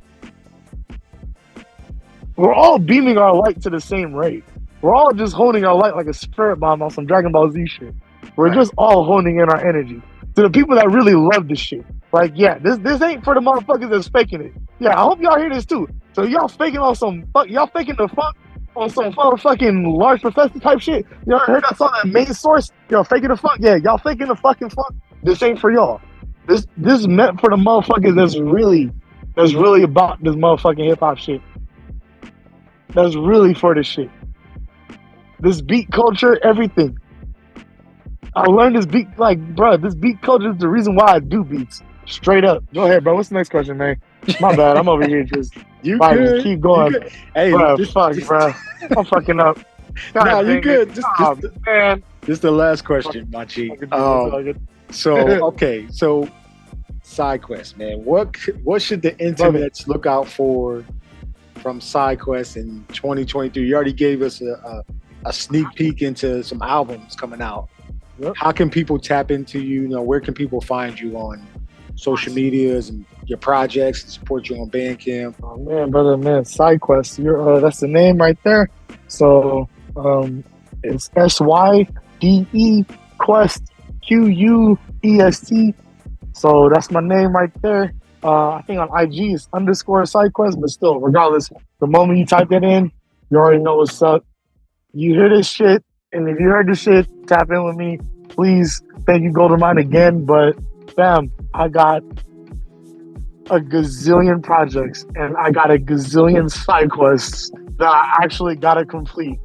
We're all beaming our light to the same ray. We're all just holding our light like a spirit bomb on some Dragon Ball Z shit. We're just all holding in our energy. To the people that really love this shit. Like, yeah, this ain't for the motherfuckers that's faking it. Yeah, I hope y'all hear this too. So y'all faking on some y'all faking the fuck on some fucking large professor type shit. Y'all heard that song, that main source? Y'all faking the fuck? Yeah, y'all faking the fucking fuck. This ain't for y'all. This is meant for the motherfuckers that's really about this motherfucking hip hop shit. That's really for this shit. This beat culture, everything. I learned this beat, like, bro, this beat culture is the reason why I do beats. Straight up. Go ahead, bro. What's the next question, man? My bad. I'm over here just, just keep going. Hey, bro, bro. I'm fucking up. Nah, you good. Man. This is the last question, my G. So SydeQuest, man. What should the intimates look out for from SydeQuest in 2023? You already gave us a sneak peek into some albums coming out. Yep. How can people tap into you? Where can people find you on social medias and your projects and support you on Bandcamp? Oh man, brother, man, SydeQuest. You're that's the name right there. So it's SYDE Quest QUEST. So that's my name right there. I think on IG it's _SydeQuest, but still, regardless, the moment you type that in, you already know what's up. You hear this shit, and if you heard this shit, tap in with me. Please, thank you, Golden Mind, again. But fam, I got a gazillion projects, and I got a gazillion side quests that I actually gotta complete.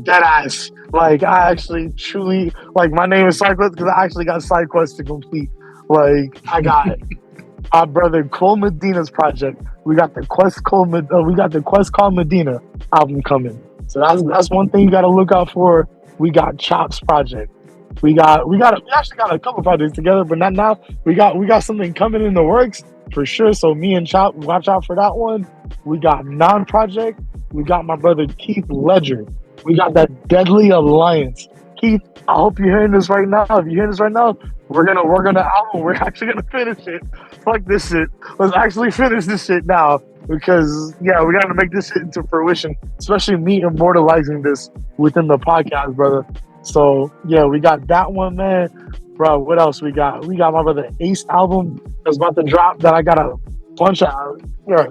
Dead ass. Like, I actually truly, like, my name is SydeQuest because I actually got side quests to complete. Like, I got our brother Cole Medina's project. We got the Quest Called Medina album coming. So that's one thing you gotta look out for. We got Chop's project. We actually got a couple projects together, but not now. We got something coming in the works for sure. So me and Chop, watch out for that one. We got Non-Project. We got my brother Keith Ledger. We got that Deadly Alliance. Keith, I hope you're hearing this right now. If you're hearing this right now, we're gonna album. We're actually gonna finish it. Fuck this shit. Let's actually finish this shit now. Because yeah, we gotta make this shit into fruition. Especially me immortalizing this within the podcast, brother. So yeah, we got that one, man. Bro, what else we got? We got my brother Ace album that's about to drop that I got a bunch of. Yeah,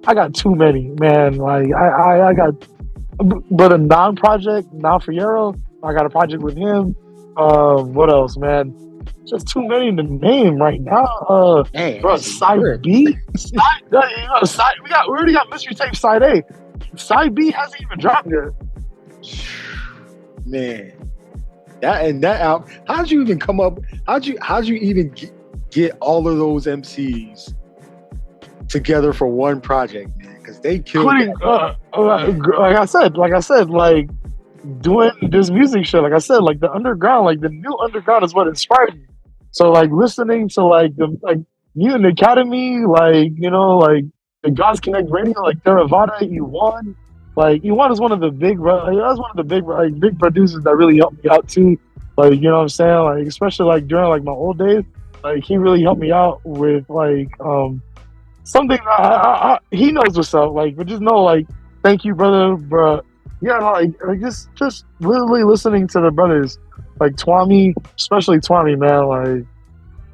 I got too many, man. Like I got brother Non-Project, Non-Fiero. I got a project with him. What else, man? Just too many to name right now. Bro, Side B. We already got Mystery Tape Side A. Side B hasn't even dropped yet. Man. That album, how'd you even come up? How'd you even get all of those MCs together for one project, man? Because they killed it. Like I said, like doing this music shit. Like I said, like the underground, like the new underground is what inspired me. So like listening to like Mutant Academy, like like the GodsConnect radio, like Theravada, E1. Like E1 is one of the big big producers that really helped me out too. Like, you know what I'm saying? Like, especially like during like my old days, like he really helped me out with like something he knows what's up. Like, but just know, like, thank you, brother, bro. Yeah, like just literally listening to the brothers, like Tuamie, especially Tuamie, man. Like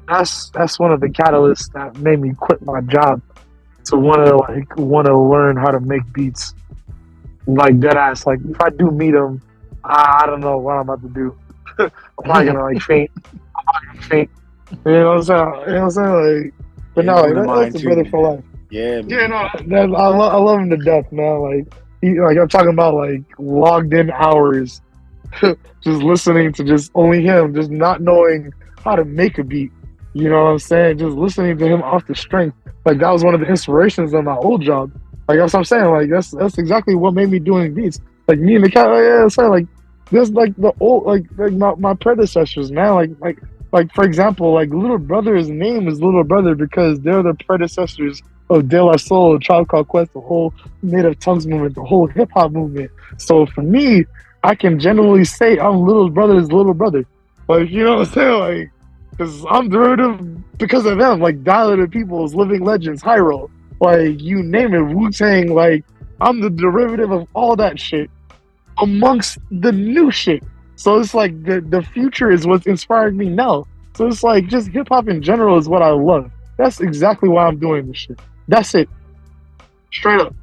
that's one of the catalysts that made me quit my job to want to learn how to make beats. Like dead ass. Like if I do meet him, I don't know what I'm about to do. I'm not gonna like faint. I'm not gonna faint. You know what I'm saying? Like, but no, like, that's a brother for life. Yeah, man. Yeah, no, I love him to death, man. Like, I'm talking about like logged in hours, just listening to just only him, just not knowing how to make a beat. You know what I'm saying? Just listening to him off the strength. Like that was one of the inspirations of my old job. Like that's what I'm saying. Like that's exactly what made me doing beats. Like me and the cat. Yeah, it's like this. Like the old like my predecessors, man. Like for example, like Little Brother's name is Little Brother because they're the predecessors of De La Soul, Tribe Called Quest, the whole Native Tongues movement, the whole hip hop movement. So for me, I can generally say I'm Little Brother's little brother. Like, you know what I'm saying? Like, because I'm derivative because of them. Like Dilated Peoples, Living Legends, Hyro. Like, you name it, Wu-Tang, like, I'm the derivative of all that shit amongst the new shit. So it's like the future is what's inspiring me now. So it's like just hip-hop in general is what I love. That's exactly why I'm doing this shit. That's it. Straight up.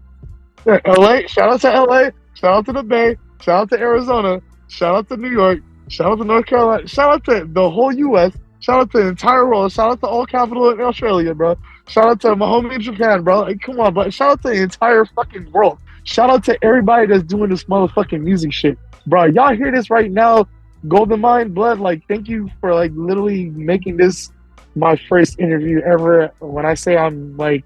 Yeah, LA, shout out to LA, shout out to the Bay, shout out to Arizona, shout out to New York, shout out to North Carolina, shout out to the whole US, shout out to the entire world, shout out to all capital in Australia, bro. Shout out to my homie in Japan, bro. Like, come on, bro. Shout out to the entire fucking world. Shout out to everybody that's doing this motherfucking music shit. Bro, y'all hear this right now? Golden Mind, Blood, like, thank you for, like, literally making this my first interview ever. When I say I'm, like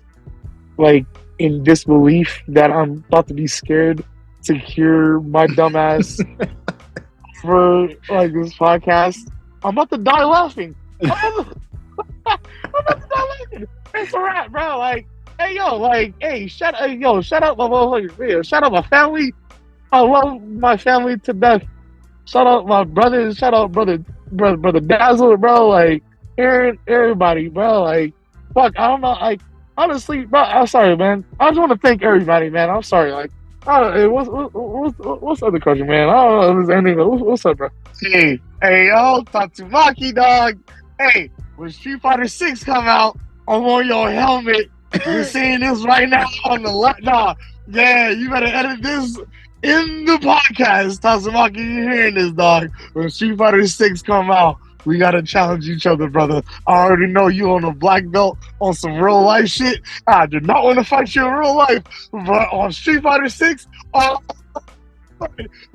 in disbelief that I'm about to be scared to hear my dumb ass for, like, this podcast, I'm about to die laughing. I'm about to die laughing. It's a wrap, bro. Like, hey, yo, like, hey, shout out my motherfuckers. Shout out my family. I love my family to death. Shout out my brothers. Shout out brother Dazzle, bro. Like, Aaron, everybody, bro. Like, fuck, I don't know. Like, honestly, bro, I'm sorry, man. I just want to thank everybody, man. I'm sorry. Like, hey, what's the other question, man? I don't know if there's anything. What's up, bro? Hey, yo, Tuamie, dog. Hey, when Street Fighter 6 come out, I'm on your helmet. You're saying this right now on the left. Nah, yeah, you better edit this in the podcast. Tuamie, you hearing this, dog? When Street Fighter 6 come out, we gotta challenge each other, brother. I already know you on a black belt on some real life shit. I do not want to fight you in real life, but on Street Fighter 6,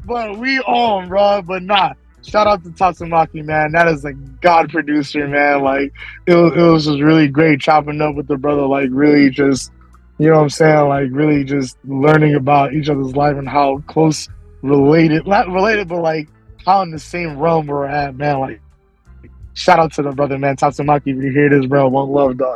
but we on, bro. But nah, shout out to Tuamie, man. That is a god producer, man. Like, it was just really great chopping up with the brother. Like, really just, you know what I'm saying? Like, really just learning about each other's life and how close related, not related, but like how in the same realm we're at, man. Like, shout out to the brother, man. Tuamie, if you hear this, bro, one love, dog.